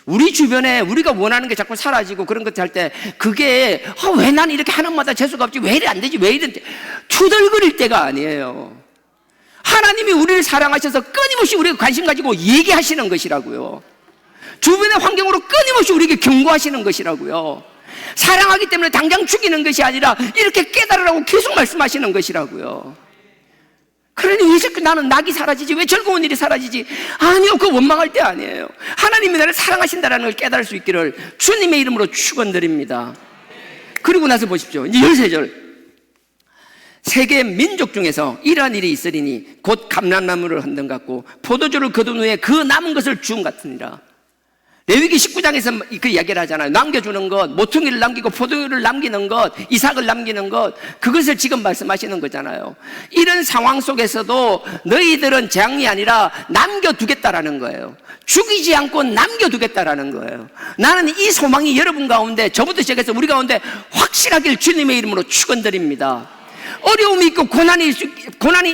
우리 주변에 우리가 원하는 게 자꾸 사라지고 그런 것들 할 때 그게 왜 난 이렇게 하나마다 재수가 없지, 왜 이래 안 되지, 왜 이래, 투덜거릴 때가 아니에요. 하나님이 우리를 사랑하셔서 끊임없이 우리에게 관심 가지고 얘기하시는 것이라고요. 주변의 환경으로 끊임없이 우리에게 경고하시는 것이라고요. 사랑하기 때문에 당장 죽이는 것이 아니라 이렇게 깨달으라고 계속 말씀하시는 것이라고요. 그러니 왜 자꾸 나는 낙이 사라지지, 왜 즐거운 일이 사라지지? 아니요, 그 원망할 때 아니에요. 하나님이 나를 사랑하신다는 걸 깨달을 수 있기를 주님의 이름으로 축원드립니다. 그리고 나서 보십시오. 이제 13절. 세계 민족 중에서 이러한 일이 있으리니 곧 감람나무를 흔든 같고 포도주를 거둔 후에 그 남은 것을 주운 같으니라. 레위기 19장에서 그 이야기를 하잖아요. 남겨주는 것, 모퉁이를 남기고 포도주를 남기는 것, 이삭을 남기는 것, 그것을 지금 말씀하시는 거잖아요. 이런 상황 속에서도 너희들은 재앙이 아니라 남겨두겠다라는 거예요. 죽이지 않고 남겨두겠다라는 거예요. 나는 이 소망이 여러분 가운데, 저부터 시작해서 우리 가운데 확실하길 주님의 이름으로 축원드립니다. 어려움이 있고 고난이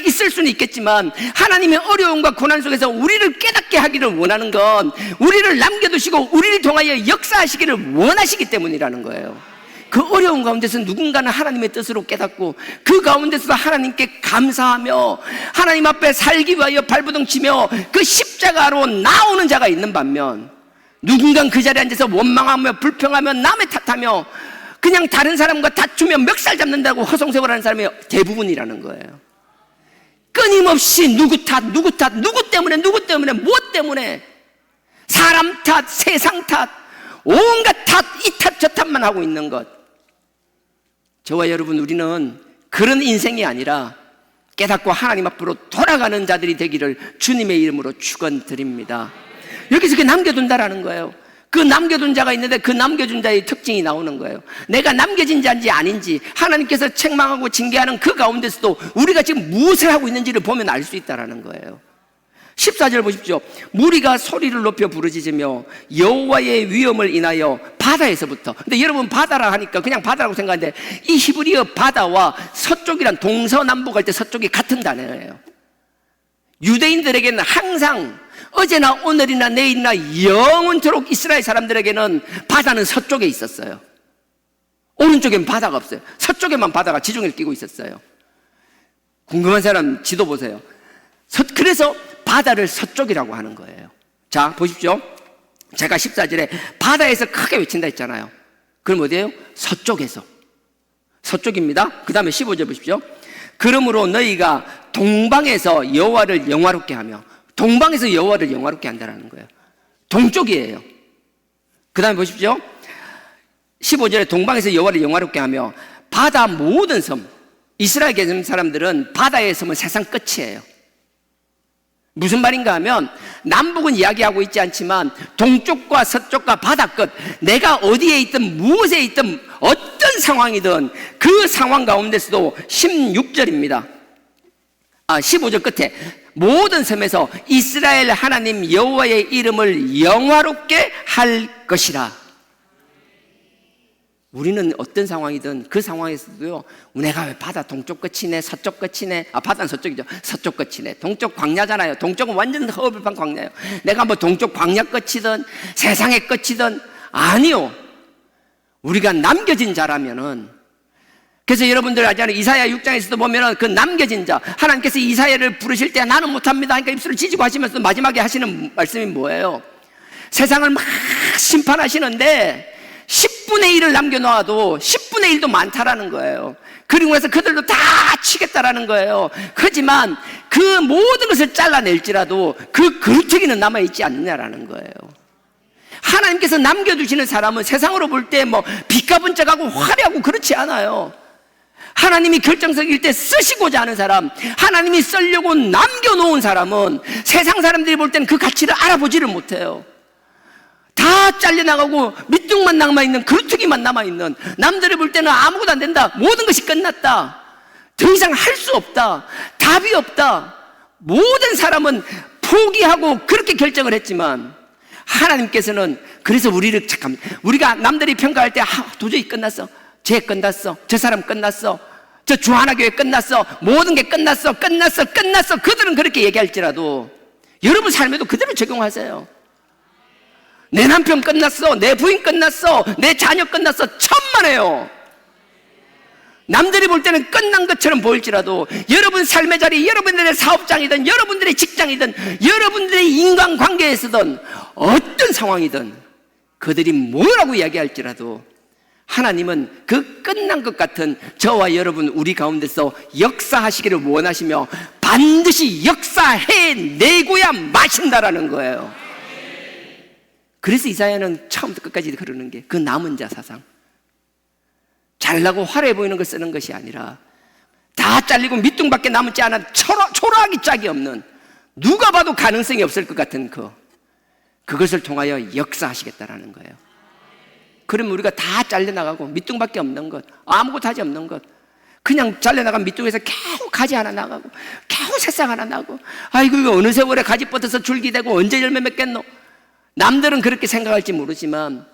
있을 수는 있겠지만 하나님의 어려움과 고난 속에서 우리를 깨닫게 하기를 원하는 건 우리를 남겨두시고 우리를 통하여 역사하시기를 원하시기 때문이라는 거예요. 그 어려움 가운데서 누군가는 하나님의 뜻으로 깨닫고 그 가운데서 하나님께 감사하며 하나님 앞에 살기 위하여 발버둥치며 그 십자가로 나오는 자가 있는 반면, 누군가는 그 자리에 앉아서 원망하며 불평하며 남의 탓하며 그냥 다른 사람과 다투며 멱살 잡는다고 허송세월하는 사람이 대부분이라는 거예요. 끊임없이 누구 때문에, 무엇 때문에, 사람 탓, 세상 탓, 온갖 탓, 이 탓, 저 탓만 하고 있는 것. 저와 여러분, 우리는 그런 인생이 아니라 깨닫고 하나님 앞으로 돌아가는 자들이 되기를 주님의 이름으로 축원드립니다. 여기서 그 남겨둔다라는 거예요. 그 남겨둔 자가 있는데 그 남겨준 자의 특징이 나오는 거예요. 내가 남겨진 자인지 아닌지 하나님께서 책망하고 징계하는 그 가운데서도 우리가 지금 무엇을 하고 있는지를 보면 알 수 있다는 거예요. 14절 보십시오. 무리가 소리를 높여 부르짖으며 여호와의 위엄을 인하여 바다에서부터. 근데 여러분, 바다라 하니까 그냥 바다라고 생각하는데 이 히브리어 바다와 서쪽이란 동서남북 할 때 서쪽이 같은 단어예요. 유대인들에게는 항상 어제나 오늘이나 내일이나 영원토록 이스라엘 사람들에게는 바다는 서쪽에 있었어요. 오른쪽에는 바다가 없어요. 서쪽에만 바다가 지중해를 끼고 있었어요. 궁금한 사람 지도 보세요. 그래서 바다를 서쪽이라고 하는 거예요. 자, 보십시오. 제가 14절에 바다에서 크게 외친다 했잖아요. 그럼 어디예요? 서쪽에서. 서쪽입니다. 그 다음에 15절 보십시오. 그러므로 너희가 동방에서 여호와를 영화롭게 하며, 동방에서 여호와를 영화롭게 한다는 거예요. 동쪽이에요. 그 다음에 보십시오. 15절에 동방에서 여호와를 영화롭게 하며 바다 모든 섬, 이스라엘 계신 사람들은 바다의 섬은 세상 끝이에요. 무슨 말인가 하면 남북은 이야기하고 있지 않지만 동쪽과 서쪽과 바다 끝, 내가 어디에 있든 무엇에 있든 어떤 상황이든 그 상황 가운데서도 16절입니다. 15절 끝에 모든 섬에서 이스라엘 하나님 여호와의 이름을 영화롭게 할 것이라. 우리는 어떤 상황이든 그 상황에서도요, 내가 왜 바다 동쪽 끝이네, 서쪽 끝이네, 바다는 서쪽이죠. 서쪽 끝이네. 동쪽 광야잖아요. 동쪽은 완전 허벌판 광야예요. 내가 뭐 동쪽 광야 끝이든 세상의 끝이든 아니요. 우리가 남겨진 자라면은, 그래서 여러분들 알잖아요. 이사야 6장에서도 보면은 그 남겨진 자, 하나님께서 이사야를 부르실 때 나는 못합니다 하니까 입술을 찢고 하시면서 마지막에 하시는 말씀이 뭐예요? 세상을 막 심판하시는데 10분의 1을 남겨놓아도 10분의 1도 많다라는 거예요. 그리고 나서 그들도 다 치겠다라는 거예요. 하지만 그 모든 것을 잘라낼지라도 그 그루터기는 남아있지 않느냐라는 거예요. 하나님께서 남겨두시는 사람은 세상으로 볼 때 뭐 빛가분짝하고 화려하고 그렇지 않아요. 하나님이 결정적일 때 쓰시고자 하는 사람, 하나님이 쓰려고 남겨놓은 사람은 세상 사람들이 볼 때는 그 가치를 알아보지를 못해요. 다 잘려나가고 밑둥만 남아있는, 그루터기만 남아있는, 남들이 볼 때는 아무것도 안 된다, 모든 것이 끝났다, 더 이상 할 수 없다, 답이 없다, 모든 사람은 포기하고 그렇게 결정을 했지만 하나님께서는, 그래서 우리를 우리가 남들이 평가할 때 도저히 끝났어, 쟤 끝났어, 저 사람 끝났어, 저 주하나교회 끝났어, 모든 게 끝났어, 그들은 그렇게 얘기할지라도 여러분 삶에도 그대로 적용하세요. 내 남편 끝났어, 내 부인 끝났어, 내 자녀 끝났어, 천만에요. 남들이 볼 때는 끝난 것처럼 보일지라도 여러분 삶의 자리, 여러분들의 사업장이든 여러분들의 직장이든 여러분들의 인간관계에서든 어떤 상황이든 그들이 뭐라고 이야기할지라도 하나님은 그 끝난 것 같은 저와 여러분 우리 가운데서 역사하시기를 원하시며 반드시 역사해내고야 마신다라는 거예요. 그래서 이사야는 처음부터 끝까지 그러는 게 그 남은 자 사상. 잘나고 화려해 보이는 걸 쓰는 것이 아니라 다 잘리고 밑둥밖에 남지 않은 초라하기 짝이 없는, 누가 봐도 가능성이 없을 것 같은 그것을 통하여 역사하시겠다라는 거예요. 그러면 우리가 다 잘려나가고 밑둥밖에 없는 것, 아무것도 하지 없는 것, 그냥 잘려나간 밑둥에서 겨우 가지 하나 나가고 겨우 새싹 하나 나고, 아이고 이거 어느 세월에 가지 뻗어서 줄기 되고 언제 열매 맺겠노. 남들은 그렇게 생각할지 모르지만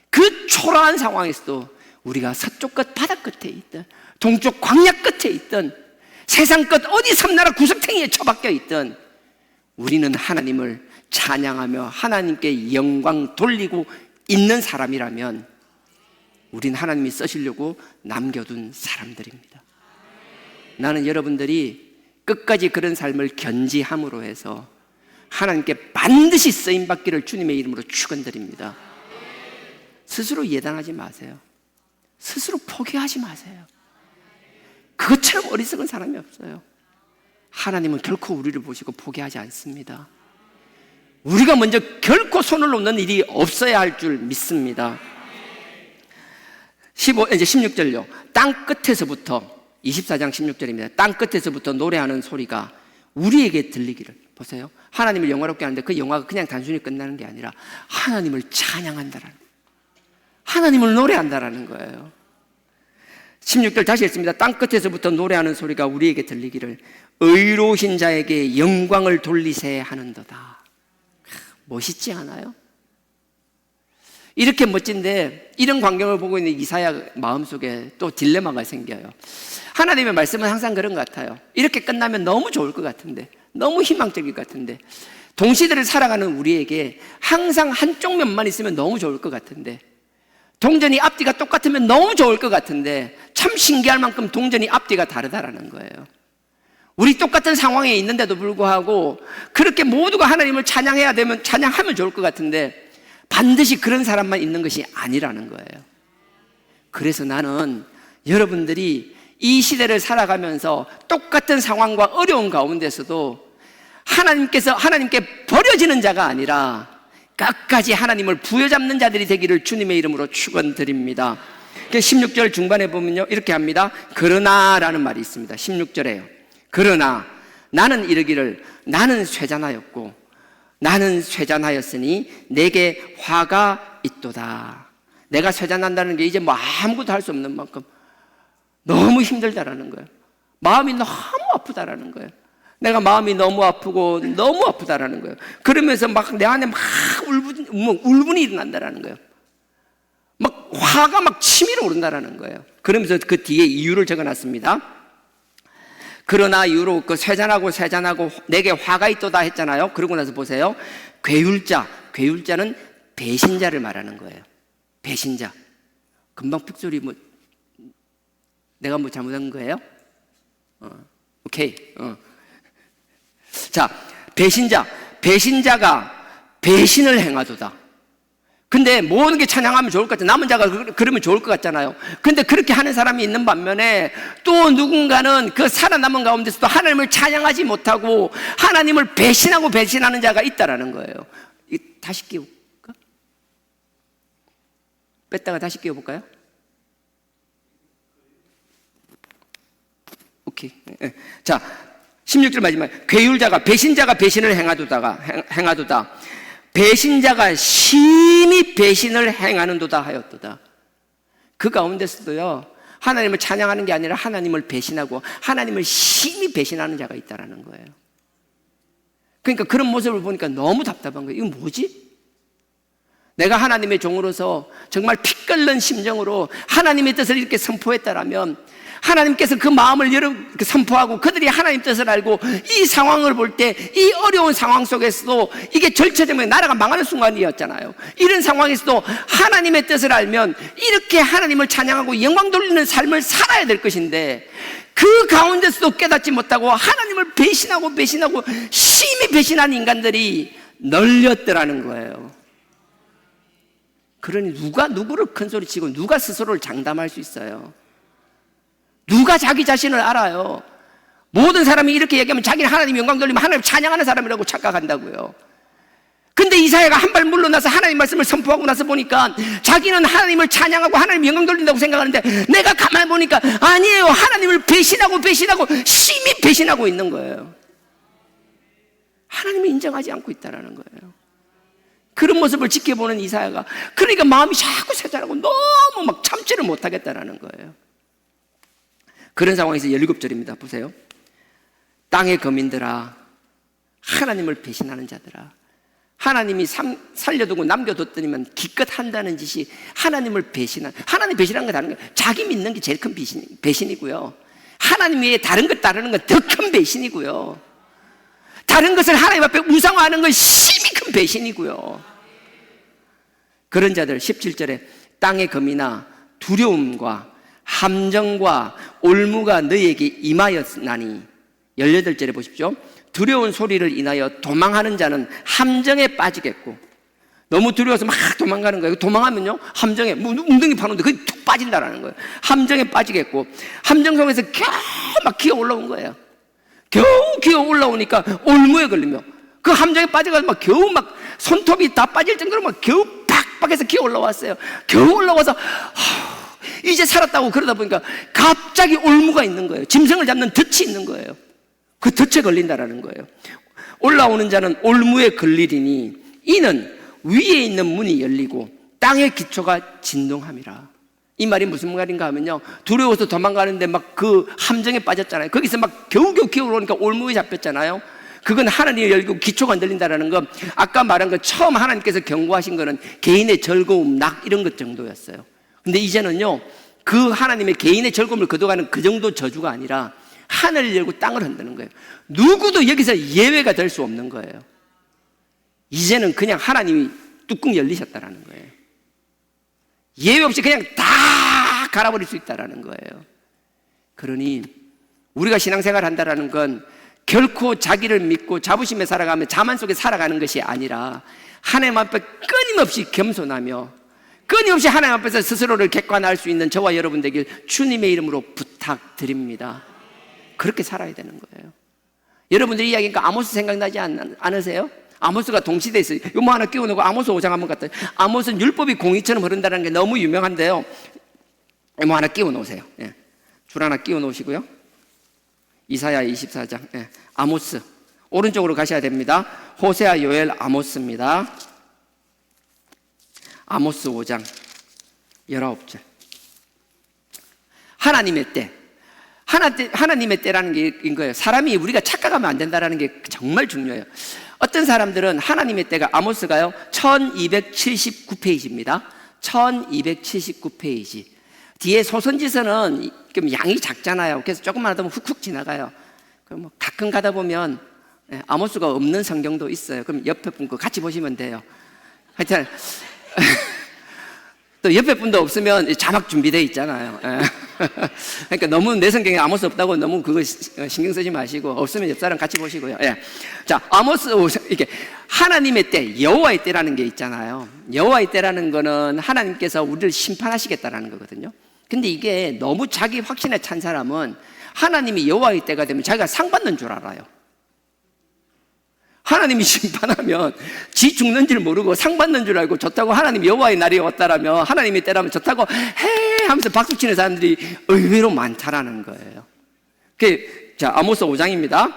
그 초라한 상황에서도 우리가 서쪽 끝 바다 끝에 있든 동쪽 광야 끝에 있든 세상 끝 어디 섬나라 구석탱이에 처박혀 있든 우리는 하나님을 찬양하며 하나님께 영광 돌리고 있는 사람이라면 우린 하나님이 쓰시려고 남겨둔 사람들입니다. 나는 여러분들이 끝까지 그런 삶을 견지함으로 해서 하나님께 반드시 쓰임받기를 주님의 이름으로 축원드립니다. 스스로 예단하지 마세요. 스스로 포기하지 마세요. 그것처럼 어리석은 사람이 없어요. 하나님은 결코 우리를 보시고 포기하지 않습니다. 우리가 먼저 결코 손을 놓는 일이 없어야 할 줄 믿습니다. 이제 16절요. 땅 끝에서부터, 24장 16절입니다. 땅 끝에서부터 노래하는 소리가 우리에게 들리기를. 보세요. 하나님을 영화롭게 하는데 그 영화가 그냥 단순히 끝나는 게 아니라 하나님을 찬양한다라는, 하나님을 노래한다라는 거예요. 16절 다시 읽습니다. 땅 끝에서부터 노래하는 소리가 우리에게 들리기를 의로우신 자에게 영광을 돌리세 하는도다. 멋있지 않아요? 이렇게 멋진데 이런 광경을 보고 있는 이사야 마음속에 또 딜레마가 생겨요. 하나님의 말씀은 항상 그런 것 같아요. 이렇게 끝나면 너무 좋을 것 같은데, 너무 희망적일 것 같은데, 동시대를 살아가는 우리에게 항상 한쪽 면만 있으면 너무 좋을 것 같은데, 동전이 앞뒤가 똑같으면 너무 좋을 것 같은데 참 신기할 만큼 동전이 앞뒤가 다르다라는 거예요. 우리 똑같은 상황에 있는데도 불구하고 그렇게 모두가 하나님을 찬양해야 되면 찬양하면 좋을 것 같은데 반드시 그런 사람만 있는 것이 아니라는 거예요. 그래서 나는 여러분들이 이 시대를 살아가면서 똑같은 상황과 어려운 가운데서도 하나님께 버려지는 자가 아니라 끝까지 하나님을 부여잡는 자들이 되기를 주님의 이름으로 축원드립니다. 16절 중반에 보면요 이렇게 합니다. 그러나 라는 말이 있습니다. 16절에요. 그러나 나는 이르기를 나는 쇠잔하였고 나는 쇠잔하였으니 내게 화가 있도다. 내가 쇠잔한다는 게 이제 뭐 아무것도 할 수 없는 만큼 너무 힘들다라는 거예요. 마음이 너무 아프다라는 거예요. 내가 마음이 너무 아프고 너무 아프다라는 거예요. 그러면서 막 내 안에 막 울분이 일어난다라는 거예요. 막 화가 막 치밀어 오른다라는 거예요. 그러면서 그 뒤에 이유를 적어놨습니다. 그러나 이유로 그 쇠잔하고 내게 화가 있도다 했잖아요. 그러고 나서 보세요. 괴율자는 배신자를 말하는 거예요. 배신자. 금방 픽소리 내가 뭐 잘못한 거예요? 오케이. 자, 배신자가 배신을 행하도다. 근데 모든 게 찬양하면 좋을 것 같아요. 남은 자가 그러면 좋을 것 같잖아요. 근데 그렇게 하는 사람이 있는 반면에 또 누군가는 그 살아남은 가운데서도 하나님을 찬양하지 못하고 하나님을 배신하는 자가 있다라는 거예요. 다시 끼워볼까? 뺐다가 다시 끼워볼까요? 오케이. 자, 16절 마지막. 배신자가 배신을 행하도다. 배신자가 심히 배신을 행하는도다 하였도다. 그 가운데서도요 하나님을 찬양하는 게 아니라 하나님을 배신하고 하나님을 심히 배신하는 자가 있다라는 거예요. 그러니까 그런 모습을 보니까 너무 답답한 거예요. 이건 뭐지? 내가 하나님의 종으로서 정말 피 끓는 심정으로 하나님의 뜻을 이렇게 선포했다라면 하나님께서 그 마음을 선포하고 그들이 하나님 뜻을 알고 이 상황을 볼 때 이 어려운 상황 속에서도 이게 절체되면 나라가 망하는 순간이었잖아요. 이런 상황에서도 하나님의 뜻을 알면 이렇게 하나님을 찬양하고 영광 돌리는 삶을 살아야 될 것인데 그 가운데서도 깨닫지 못하고 하나님을 배신하고 심히 배신한 인간들이 널렸더라는 거예요. 그러니 누가 누구를 큰소리치고 누가 스스로를 장담할 수 있어요? 누가 자기 자신을 알아요? 모든 사람이 이렇게 얘기하면 자기는 하나님 영광 돌리면 하나님 찬양하는 사람이라고 착각한다고요. 근데 이사야가 한 발 물러나서 하나님 말씀을 선포하고 나서 보니까 자기는 하나님을 찬양하고 하나님 영광 돌린다고 생각하는데, 내가 가만히 보니까 아니에요. 하나님을 배신하고 심히 배신하고 있는 거예요. 하나님을 인정하지 않고 있다는 거예요. 그런 모습을 지켜보는 이사야가, 그러니까 마음이 자꾸 쇠잔하고 너무 막 참지를 못하겠다는 거예요. 그런 상황에서 17절입니다. 보세요. 땅의 거민들아, 하나님을 배신하는 자들아, 하나님이 살려두고 남겨뒀더니만 기껏 한다는 짓이 하나님을 배신한, 하나님 배신하는 거 다른 거예요. 자기 믿는 게 제일 큰 배신이고요. 하나님 외에 다른 것 따르는 건 더 큰 배신이고요. 다른 것을 하나님 앞에 우상화하는 건 심히 큰 배신이고요. 그런 자들, 17절에 땅의 검이나 두려움과 함정과 올무가 너희에게 임하였나니, 18절에 보십시오. 두려운 소리를 인하여 도망하는 자는 함정에 빠지겠고, 너무 두려워서 막 도망가는 거예요. 도망하면요, 함정에 웅덩이 파는데 그게 툭 빠진다라는 거예요. 함정에 빠지겠고, 함정 속에서 겨우 막 기어 올라온 거예요. 겨우 기어 올라오니까 올무에 걸리며, 그 함정에 빠져가지고 막 겨우 막 손톱이 다 빠질 정도로 막 겨우 팍팍해서 기어 올라왔어요. 겨우 올라와서 이제 살았다고 그러다 보니까 갑자기 올무가 있는 거예요. 짐승을 잡는 덫이 있는 거예요. 그 덫에 걸린다라는 거예요. 올라오는 자는 올무에 걸리리니 이는 위에 있는 문이 열리고 땅의 기초가 진동함이라. 이 말이 무슨 말인가 하면요, 두려워서 도망가는데 막 그 함정에 빠졌잖아요. 거기서 막 겨우겨우 기어오니까 올무에 잡혔잖아요. 그건 하나님이 열고 기초가 흔들린다라는 거, 아까 말한 거 처음 하나님께서 경고하신 거는 개인의 즐거움, 낙 이런 것 정도였어요. 근데 이제는요, 그 하나님의 개인의 즐거움을 거둬가는 그 정도 저주가 아니라 하늘을 열고 땅을 흔드는 거예요. 누구도 여기서 예외가 될 수 없는 거예요. 이제는 그냥 하나님이 뚜껑 열리셨다라는 거예요. 예외 없이 그냥 다 갈아버릴 수 있다라는 거예요. 그러니 우리가 신앙생활 한다라는 건 결코 자기를 믿고 자부심에 살아가며 자만 속에 살아가는 것이 아니라 하나님 앞에 끊임없이 겸손하며 끊임없이 하나님 앞에서 스스로를 객관화할 수 있는 저와 여러분 되길 주님의 이름으로 부탁드립니다. 그렇게 살아야 되는 거예요. 여러분들 이야기니까 아모스 생각나지 않으세요? 아모스가 동시대에 있어요. 요거 하나 끼워놓고 아모스 5장 한번 갔다. 아모스는 율법이 공의처럼 흐른다는 게 너무 유명한데요, 요거 하나 끼워놓으세요. 예. 줄 하나 끼워놓으시고요. 이사야 24장, 예. 아모스 오른쪽으로 가셔야 됩니다. 호세아, 요엘, 아모스입니다. 아모스 5장 19절. 하나님의 때, 하나님의 때라는 게 인 거예요. 사람이 우리가 착각하면 안 된다는 게 정말 중요해요. 어떤 사람들은 하나님의 때가, 아모스가요 1279페이지입니다. 1279페이지. 뒤에 소선지서는 양이 작잖아요. 그래서 조금만 하다 보면 훅훅 지나가요. 그럼 뭐 가끔 가다 보면 아모스가 없는 성경도 있어요. 그럼 옆에 분 거 같이 보시면 돼요. 하여튼 또 옆에 분도 없으면 자막 준비되어 있잖아요. 그러니까 너무 내 성경에 아모스 없다고 너무 그거 신경 쓰지 마시고, 없으면 옆 사람 같이 보시고요. 자, 아모스 이렇게 하나님의 때, 여호와의 때라는 게 있잖아요. 여호와의 때라는 거는 하나님께서 우리를 심판하시겠다라는 거거든요. 근데 이게 너무 자기 확신에 찬 사람은 하나님이 여호와의 때가 되면 자기가 상 받는 줄 알아요. 하나님이 심판하면 지 죽는 줄 모르고 상 받는 줄 알고 좋다고, 하나님 여호와의 날이 왔다라면, 하나님의 때라면 좋다고 해 하면서 박수 치는 사람들이 의외로 많다라는 거예요. 자, 아모스 5장입니다.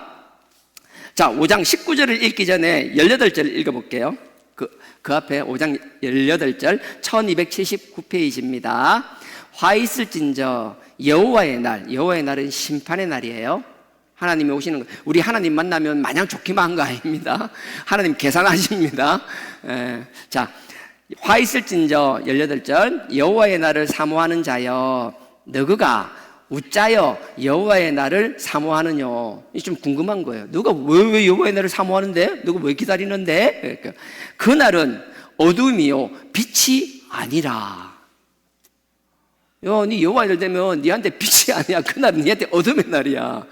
자, 5장 19절을 읽기 전에 18절 읽어볼게요. 그 앞에 5장 18절 1279페이지입니다. 화 있을진저 여호와의 날, 여호와의 날은 심판의 날이에요. 하나님이 오시는 거, 우리 하나님 만나면 마냥 좋기만 한 거 아닙니다. 하나님 계산하십니다. 자, 화 있을진저 18절 여호와의 날을 사모하는 자여, 너그가 웃자여 여호와의 날을 사모하느뇨. 좀 궁금한 거예요. 너가 왜 여호와의 날을 사모하는데? 너가 왜 기다리는데? 그러니까 그 날은 어둠이요 빛이 아니라. 네 여호와의 날 되면 니한테 빛이 아니야. 그날은 니한테 어둠의 날이야.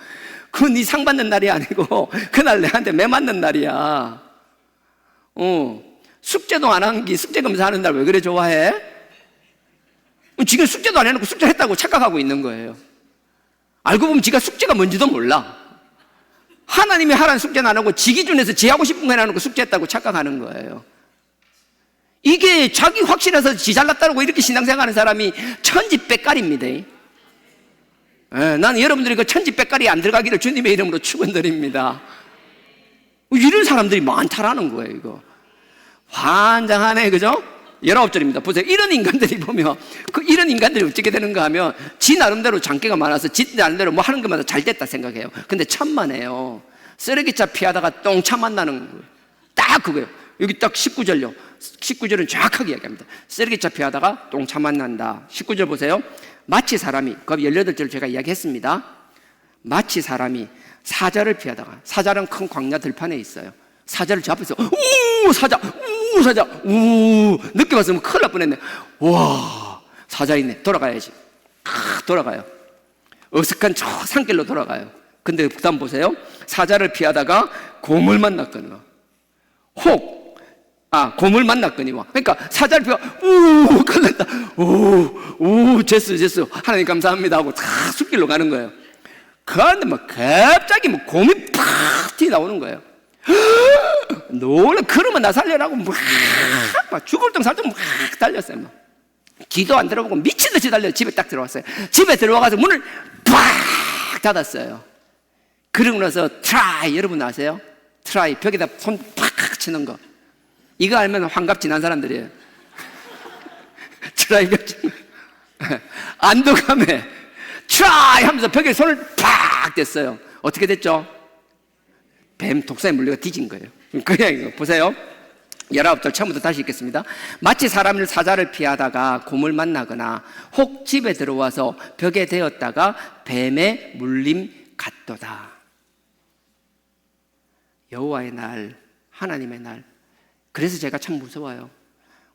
그건 네 상 받는 날이 아니고 그날 내한테 매 맞는 날이야. 숙제도 안 한 게 숙제 검사하는 날 왜 그래 좋아해? 지금 숙제도 안 해놓고 숙제했다고 착각하고 있는 거예요. 알고 보면 지가 숙제가 뭔지도 몰라. 하나님이 하라는 숙제는 안 하고 지 기준에서 지 하고 싶은 거 해놓고 숙제했다고 착각하는 거예요. 이게 자기 확신해서 지 잘났다고 이렇게 신앙생활하는 사람이 천지백갈입니다. 나는 여러분들이 그 천지백갈이 안 들어가기를 주님의 이름으로 축원드립니다. 이런 사람들이 많다라는 거예요. 이거 환장하네, 그죠? 19절입니다. 보세요. 이런 인간들이 보면 이런 인간들이 어떻게 되는가 하면 지 나름대로 장기가 많아서 지 나름대로 뭐 하는 것마다 잘 됐다 생각해요. 근데 천만에요. 쓰레기차 피하다가 똥차 만나는 거예요. 딱 그거예요. 여기 딱 19절요. 19절은 정확하게 이야기합니다. 쓰레기차 피하다가 똥차 만난다. 19절 보세요. 마치 사람이, 그 18절 제가 이야기했습니다. 마치 사람이 사자를 피하다가, 사자는 큰 광야 들판에 있어요. 사자를 저 앞에서 사자 늦게 봤으면 큰일 날 뻔했네. 와, 사자 있네. 돌아가야지. 돌아가요. 어색한 저 산길로 돌아가요. 근데 그 다음 보세요. 사자를 피하다가 곰을 만났거니와 곰을 만났거니와. 그러니까 사자를 피하 큰일 났다. 제스 하나님 감사합니다 하고 다 숲길로 가는 거예요. 그런데 막 갑자기 곰이 팍 튀어나오는 거예요. 놀래. 그러면 나 살려라고 막 죽을 둥 살둥 막 달렸어요. 막. 기도 안 들어보고 미친듯이 달려 집에 딱 들어왔어요. 집에 들어와서 문을 팍 닫았어요. 그러고 나서 트라이, 여러분 아세요? 트라이, 벽에다 손 팍 치는 거. 이거 알면 환갑 지난 사람들이에요. 트라이 벽 치는 거. 안도감에 트라이 하면서 벽에 손을 팍 댔어요. 어떻게 됐죠? 뱀 독사에 물려가 뒤진 거예요. 그냥 이거 보세요. 19절 처음부터 다시 읽겠습니다. 마치 사자를 피하다가 곰을 만나거나 혹 집에 들어와서 벽에 대었다가 뱀에 물림 같도다. 여호와의 날, 하나님의 날. 그래서 제가 참 무서워요.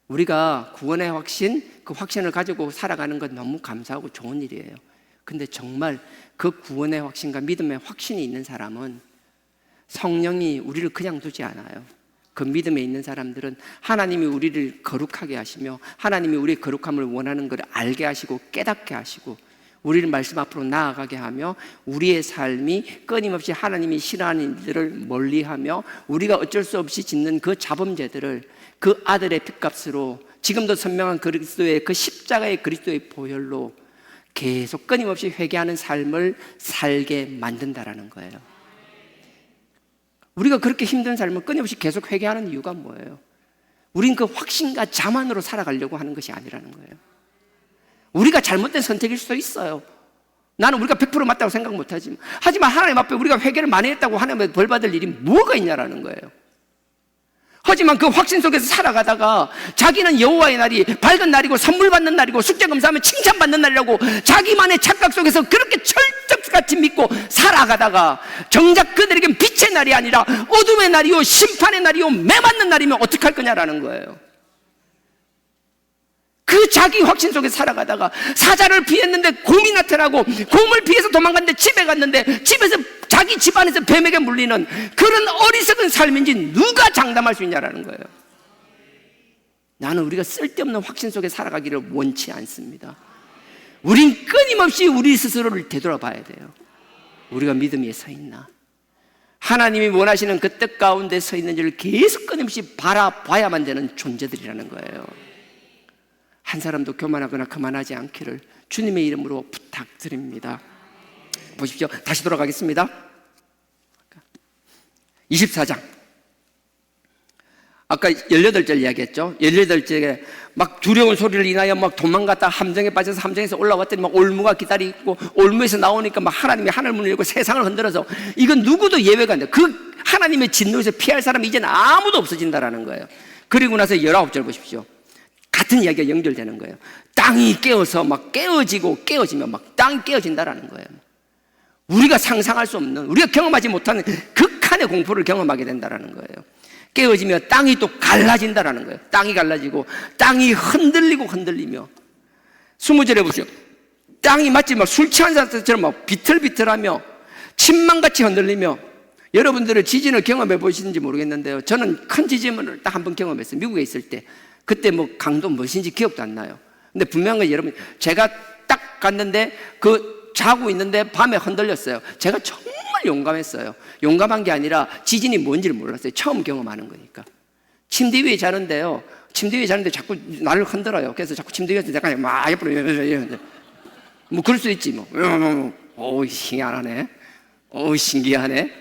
우리가 구원의 확신, 그 확신을 가지고 살아가는 건 너무 감사하고 좋은 일이에요. 근데 정말 그 구원의 확신과 믿음의 확신이 있는 사람은 성령이 우리를 그냥 두지 않아요. 그 믿음에 있는 사람들은 하나님이 우리를 거룩하게 하시며 하나님이 우리의 거룩함을 원하는 것을 알게 하시고 깨닫게 하시고 우리를 말씀 앞으로 나아가게 하며 우리의 삶이 끊임없이 하나님이 싫어하는 일들을 멀리하며 우리가 어쩔 수 없이 짓는 그 자범죄들을 그 아들의 핏값으로 지금도 선명한 그리스도의 그 십자가의 그리스도의 보혈로 계속 끊임없이 회개하는 삶을 살게 만든다라는 거예요. 우리가 그렇게 힘든 삶을 끊임없이 계속 회개하는 이유가 뭐예요? 우린 그 확신과 자만으로 살아가려고 하는 것이 아니라는 거예요. 우리가 잘못된 선택일 수도 있어요. 나는 우리가 100% 맞다고 생각 못하지만, 하지만 하나님 앞에 우리가 회개를 많이 했다고 하나님의 벌 받을 일이 뭐가 있냐라는 거예요. 하지만 그 확신 속에서 살아가다가 자기는 여호와의 날이 밝은 날이고 선물 받는 날이고 숙제 검사하면 칭찬받는 날이라고 자기만의 착각 속에서 그렇게 철떡같이 믿고 살아가다가 정작 그들에겐 빛의 날이 아니라 어둠의 날이요 심판의 날이요 매맞는 날이면 어떡할 거냐라는 거예요. 그 자기 확신 속에서 살아가다가 사자를 피했는데 곰이 나타나고 곰을 피해서 도망갔는데 집에 갔는데 집에서 자기 집안에서 뱀에게 물리는 그런 어리석은 삶인지 누가 장담할 수 있냐라는 거예요. 나는 우리가 쓸데없는 확신 속에 살아가기를 원치 않습니다. 우린 끊임없이 우리 스스로를 되돌아봐야 돼요. 우리가 믿음 위에 서 있나? 하나님이 원하시는 그 뜻 가운데 서 있는지를 계속 끊임없이 바라봐야만 되는 존재들이라는 거예요. 한 사람도 교만하거나 그만하지 않기를 주님의 이름으로 부탁드립니다. 보십시오. 다시 돌아가겠습니다. 24장. 아까 18절 이야기했죠. 18절에 막 두려운 소리를 인하여 막 도망갔다 함정에 빠져서 함정에서 올라왔더니 막 올무가 기다리고 올무에서 나오니까 막 하나님이 하늘문을 열고 세상을 흔들어서 이건 누구도 예외가 안 돼. 그 하나님의 진노에서 피할 사람이 이제는 아무도 없어진다라는 거예요. 그리고 나서 19절 보십시오. 같은 이야기가 연결되는 거예요. 땅이 깨어서 막 깨어지면 막 땅이 깨어진다라는 거예요. 우리가 상상할 수 없는, 우리가 경험하지 못하는 극한의 공포를 경험하게 된다라는 거예요. 깨어지며 땅이 또 갈라진다라는 거예요. 땅이 갈라지고 땅이 흔들리며 20절에 보세요. 땅이 마치 막 술 취한 사람처럼 막 비틀비틀하며 침망같이 흔들리며. 여러분들은 지진을 경험해 보시는지 모르겠는데요. 저는 큰 지진을 딱 한 번 경험했어요. 미국에 있을 때. 그때 뭐 강도 몇인지 기억도 안 나요. 근데 분명한 건 여러분, 제가 딱 갔는데 자고 있는데 밤에 흔들렸어요. 제가 정말 정말 용감했어요. 용감한 게 아니라 지진이 뭔지를 몰랐어요. 처음 경험하는 거니까. 침대 위에 자는데요, 침대 위에 자는데 자꾸 나를 흔들어요. 그래서 자꾸 침대 위에서 약간 막 옆으로 뭐 그럴 수 있지 뭐. 오, 희한하네. 오, 신기하네.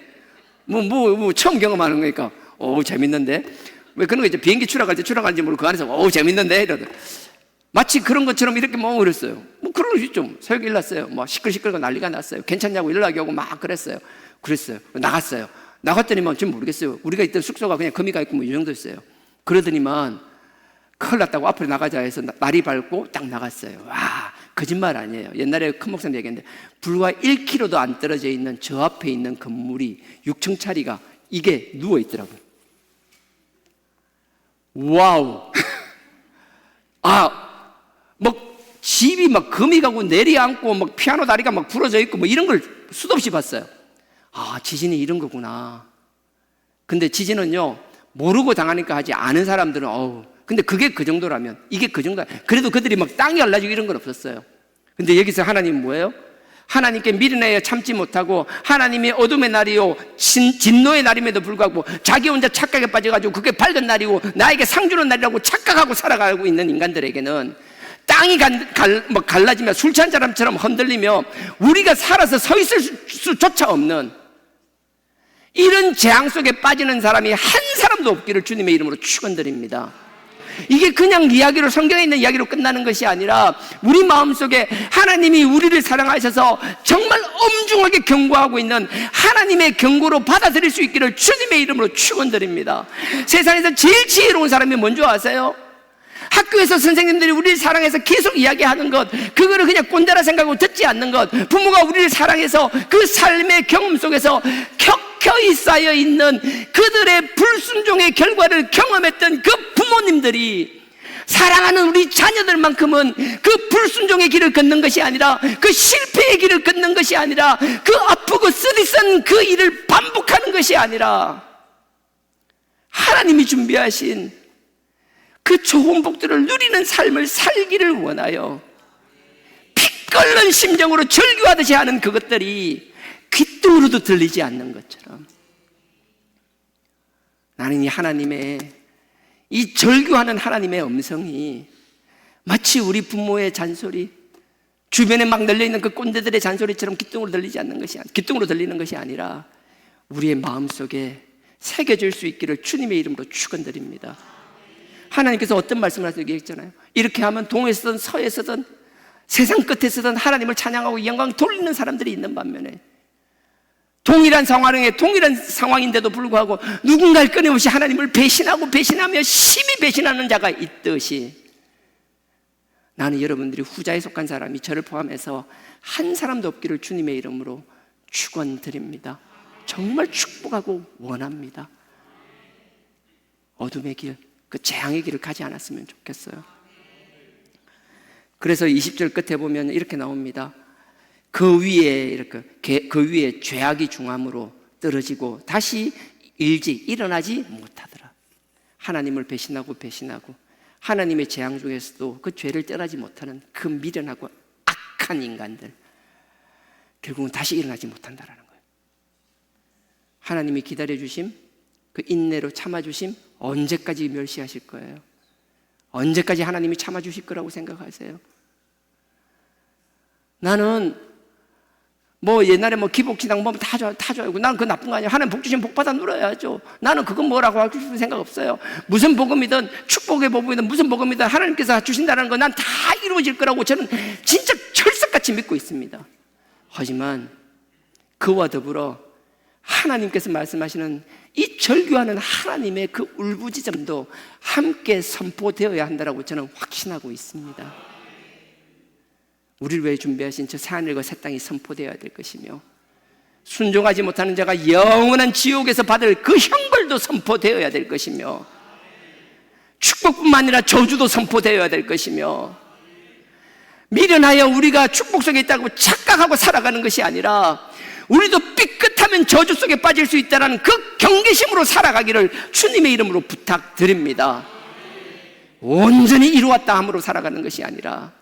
뭐 처음 경험하는 거니까 오, 재밌는데. 왜 그런 거 있죠? 비행기 추락할 때 추락하는지 모르고 그 안에서 오, 재밌는데 이러더. 마치 그런 것처럼 이렇게 뭐 그랬어요. 뭐 그런 수 있죠. 새벽에 일났어요. 뭐 시끌시끌고 난리가 났어요. 괜찮냐고 연락이 오고 막 그랬어요. 나갔어요. 나갔더니만 좀 모르겠어요. 우리가 있던 숙소가 그냥 거미가 있고 뭐 이 정도였어요. 그러더니만 큰일 났다고 앞으로 나가자 해서 날이 밝고 딱 나갔어요. 와, 거짓말 아니에요. 옛날에 큰 목사님 얘기했는데 불과 1km도 안 떨어져 있는 저 앞에 있는 건물이 6층짜리가 이게 누워 있더라고요. 와우. 뭐 집이 막 금이 가고 내리앉고 막 피아노 다리가 막 부러져 있고 뭐 이런 걸 수도 없이 봤어요. 지진이 이런 거구나. 근데 지진은요, 모르고 당하니까 하지, 아는 사람들은 근데 그게 그 정도라면, 이게 그 정도야. 그래도 그들이 막 땅이 갈라지고 이런 건 없었어요. 근데 여기서 하나님은 뭐예요? 하나님께 미련하여 참지 못하고 하나님의 어둠의 날이요 진노의 날임에도 불구하고 자기 혼자 착각에 빠져가지고 그게 밝은 날이고 나에게 상 주는 날이라고 착각하고 살아가고 있는 인간들에게는 땅이 갈라지며 술 취한 사람처럼 흔들리며 우리가 살아서 서 있을 수조차 없는 이런 재앙 속에 빠지는 사람이 한 사람도 없기를 주님의 이름으로 축원드립니다. 이게 그냥 이야기로, 성경에 있는 이야기로 끝나는 것이 아니라 우리 마음속에 하나님이 우리를 사랑하셔서 정말 엄중하게 경고하고 있는 하나님의 경고로 받아들일 수 있기를 주님의 이름으로 축원드립니다. 세상에서 제일 지혜로운 사람이 뭔지 아세요? 학교에서 선생님들이 우리를 사랑해서 계속 이야기하는 것, 그거를 그냥 꼰대라 생각하고 듣지 않는 것, 부모가 우리를 사랑해서 그 삶의 경험 속에서 켜켜이 쌓여있는 그들의 불순종의 결과를 경험했던 그 부모님들이 사랑하는 우리 자녀들만큼은 그 불순종의 길을 걷는 것이 아니라, 그 실패의 길을 걷는 것이 아니라, 그 아프고 쓰디쓴 그 일을 반복하는 것이 아니라 하나님이 준비하신 그 좋은 복들을 누리는 삶을 살기를 원하여 피 끓는 심정으로 절규하듯이 하는 그것들이 귓등으로도 들리지 않는 것처럼, 나는 이 하나님의, 이 절규하는 하나님의 음성이 마치 우리 부모의 잔소리, 주변에 막 널려있는 그 꼰대들의 잔소리처럼 귓등으로 들리는 것이 아니라 우리의 마음속에 새겨질 수 있기를 주님의 이름으로 축원드립니다. 하나님께서 어떤 말씀을 하시고 얘기했잖아요. 이렇게 하면 동에서든 서에서든 세상 끝에서든 하나님을 찬양하고 영광 돌리는 사람들이 있는 반면에, 동일한 상황인데도 불구하고 누군가를 끊임없이 하나님을 배신하며 심히 배신하는 자가 있듯이, 나는 여러분들이 후자에 속한 사람이 저를 포함해서 한 사람도 없기를 주님의 이름으로 축원드립니다. 정말 축복하고 원합니다. 어둠의 길, 그 재앙의 길을 가지 않았으면 좋겠어요. 그래서 20절 끝에 보면 이렇게 나옵니다. 그 위에 죄악이 중함으로 떨어지고 다시 일어나지 못하더라. 하나님을 배신하고 하나님의 재앙 중에서도 그 죄를 떠나지 못하는 그 미련하고 악한 인간들, 결국은 다시 일어나지 못한다라는 거예요. 하나님이 기다려주심, 그 인내로 참아주심, 언제까지 멸시하실 거예요? 언제까지 하나님이 참아주실 거라고 생각하세요? 나는 옛날에 기복신앙 보면 다 좋아요. 나는 그거 나쁜 거 아니야. 하나님 복 주시면 복 받아 누려야죠. 나는 그건 뭐라고 하고 싶은 생각 없어요. 무슨 복음이든 축복의 복음이든 무슨 복음이든 하나님께서 주신다는 거 난 다 이루어질 거라고 저는 진짜 철석같이 믿고 있습니다. 하지만 그와 더불어 하나님께서 말씀하시는 이 절규하는 하나님의 그 울부짖음도 함께 선포되어야 한다고 저는 확신하고 있습니다. 우리를 위해 준비하신 저 새하늘과 새 땅이 선포되어야 될 것이며, 순종하지 못하는 자가 영원한 지옥에서 받을 그 형벌도 선포되어야 될 것이며, 축복뿐만 아니라 저주도 선포되어야 될 것이며, 미련하여 우리가 축복 속에 있다고 착각하고 살아가는 것이 아니라 우리도 삐끗하면 저주 속에 빠질 수 있다는 그 경계심으로 살아가기를 주님의 이름으로 부탁드립니다. 온전히 이루었다 함으로 살아가는 것이 아니라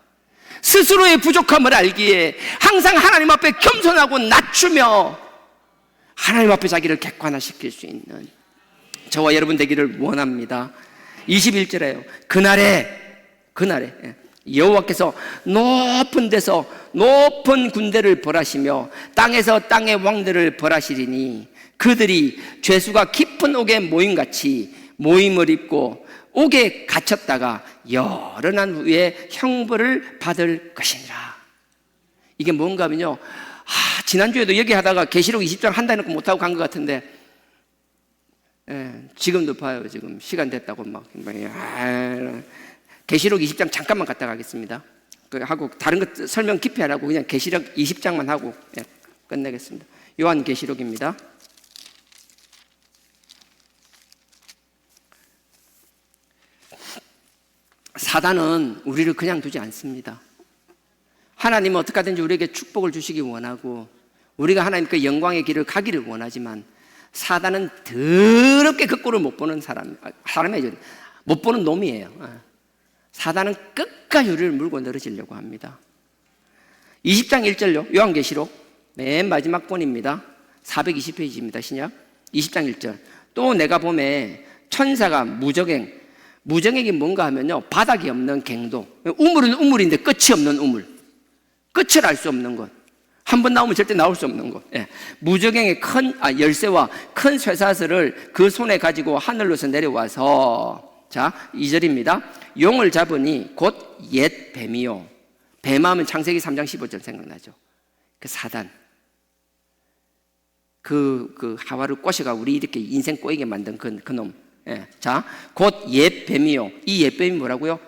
스스로의 부족함을 알기에 항상 하나님 앞에 겸손하고 낮추며 하나님 앞에 자기를 객관화시킬 수 있는 저와 여러분 되기를 원합니다. 21절에요. 그날에 여호와께서 높은 데서 높은 군대를 벌하시며 땅에서 땅의 왕들을 벌하시리니 그들이 죄수가 깊은 옥에 모임같이 모임을 입고 옥에 갇혔다가 열어난 후에 형벌을 받을 것이니라. 이게 뭔가 하면요, 지난주에도 얘기하다가 계시록 20장 한다 해놓고 못하고 간 것 같은데, 지금도 봐요. 지금 시간 됐다고 막 계시록 20장 잠깐만 갔다 가겠습니다. 하고 다른 것 설명 깊이 안 하고 그냥 계시록 20장만 하고 끝내겠습니다. 요한 계시록입니다. 사단은 우리를 그냥 두지 않습니다. 하나님은 어떻게 하든지 우리에게 축복을 주시기 원하고 우리가 하나님께 영광의 길을 가기를 원하지만 사단은 더럽게 그 꼴을 못 보는 사람이죠. 못 보는 놈이에요. 사단은 끝까지 우리를 물고 늘어지려고 합니다. 20장 1절요. 요한계시록 맨 마지막 본입니다. 420페이지입니다. 신약 20장 1절. 또 내가 보매 천사가 무정액이 뭔가 하면요, 바닥이 없는 갱도. 우물은 우물인데 끝이 없는 우물, 끝을 알 수 없는 것, 한 번 나오면 절대 나올 수 없는 것. 무정액의 열쇠와 큰 쇠사슬을 그 손에 가지고 하늘로서 내려와서, 자 2절입니다. 용을 잡으니 곧 옛 뱀이요. 뱀하면 창세기 3장 15절 생각나죠. 그 사단, 그 하와를 꼬셔가 우리 이렇게 인생 꼬이게 만든 그 놈. 자, 곧 옛 뱀이요. 이 옛 뱀이 뭐라고요?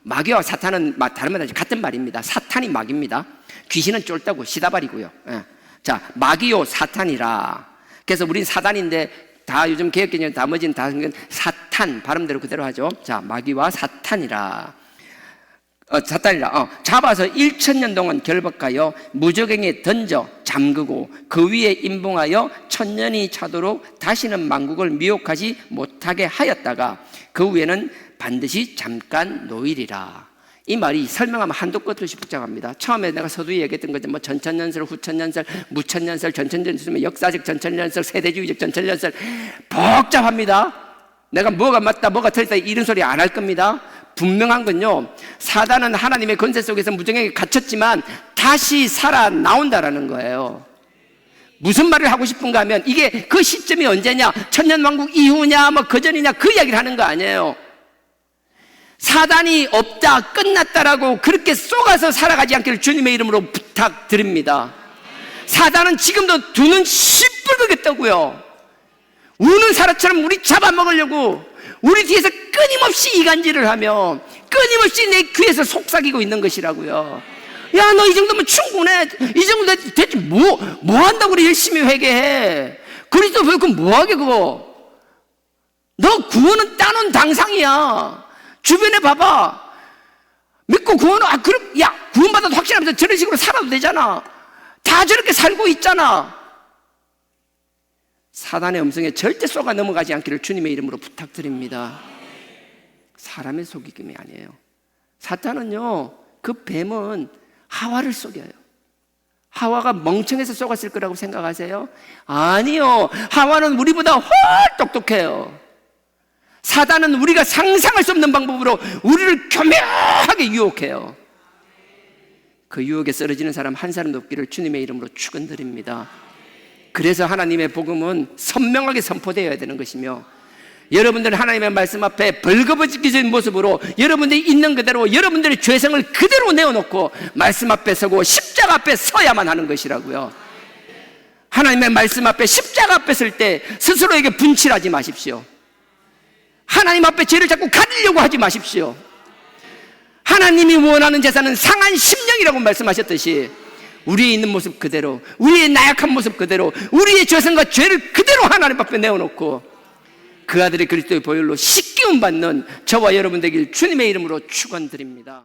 마귀와 사탄은 다른 말 아니죠. 같은 말입니다. 사탄이 마귀입니다. 귀신은 쫄다고 시다발이고요. 자, 마귀요 사탄이라. 그래서 우린 사단인데 다 요즘 개혁개념 나머지는 다 사탄 발음대로 그대로 하죠. 자, 마귀와 사탄이라. 잡아서 1000년 동안 결박하여 무저갱에 던져 잠그고 그 위에 임봉하여 1000년이 차도록 다시는 만국을 미혹하지 못하게 하였다가 그 후에는 반드시 잠깐 노일이라. 이 말이 설명하면 한도 끝 없이 복잡합니다. 처음에 내가 서두에 얘기했던 거죠. 뭐 전천년설, 후천년설, 무천년설, 전천년설, 역사적 전천년설, 세대주의적 전천년설, 복잡합니다. 내가 뭐가 맞다 뭐가 틀리다 이런 소리 안 할 겁니다. 분명한 건요, 사단은 하나님의 권세 속에서 무정하게 갇혔지만 다시 살아나온다라는 거예요. 무슨 말을 하고 싶은가 하면 이게 그 시점이 언제냐, 천년왕국 이후냐 뭐 그전이냐 그 이야기를 하는 거 아니에요. 사단이 없다 끝났다라고 그렇게 쏘가서 살아가지 않기를 주님의 이름으로 부탁드립니다. 사단은 지금도 두 눈 시뻘겋게 뜨고요, 우는 사람처럼 우리 잡아먹으려고 우리 뒤에서 끊임없이 이간질을 하며 끊임없이 내 귀에서 속삭이고 있는 것이라고요. 야, 너 이 정도면 충분해. 이 정도 대체 뭐 한다고 그래. 열심히 회개해. 그리스도 왜 그거 뭐하게 그거. 너 구원은 따놓은 당상이야. 주변에 봐봐. 믿고 구원은 그럼 야 구원받아도 확신하면서 저런 식으로 살아도 되잖아. 다 저렇게 살고 있잖아. 사단의 음성에 절대 쏘가 넘어가지 않기를 주님의 이름으로 부탁드립니다. 사람의 속이김이 아니에요. 사탄은요, 그 뱀은 하와를 속여요. 하와가 멍청해서 속았을 거라고 생각하세요? 아니요. 하와는 우리보다 훨 똑똑해요. 사단은 우리가 상상할 수 없는 방법으로 우리를 교묘하게 유혹해요. 그 유혹에 쓰러지는 사람 한 사람도 없기를 주님의 이름으로 축원드립니다. 그래서 하나님의 복음은 선명하게 선포되어야 되는 것이며, 여러분들은 하나님의 말씀 앞에 벌거벗기진 모습으로 여러분들이 있는 그대로 여러분들의 죄성을 그대로 내어놓고 말씀 앞에 서고 십자가 앞에 서야만 하는 것이라고요. 하나님의 말씀 앞에 십자가 앞에 설 때 스스로에게 분칠하지 마십시오. 하나님 앞에 죄를 자꾸 가리려고 하지 마십시오. 하나님이 원하는 제사는 상한 심령이라고 말씀하셨듯이 우리의 있는 모습 그대로, 우리의 나약한 모습 그대로, 우리의 죄성과 죄를 그대로 하나님 앞에 내어놓고 그 아들의 그리스도의 보혈로 씻기움 받는 저와 여러분 되길 주님의 이름으로 축원드립니다.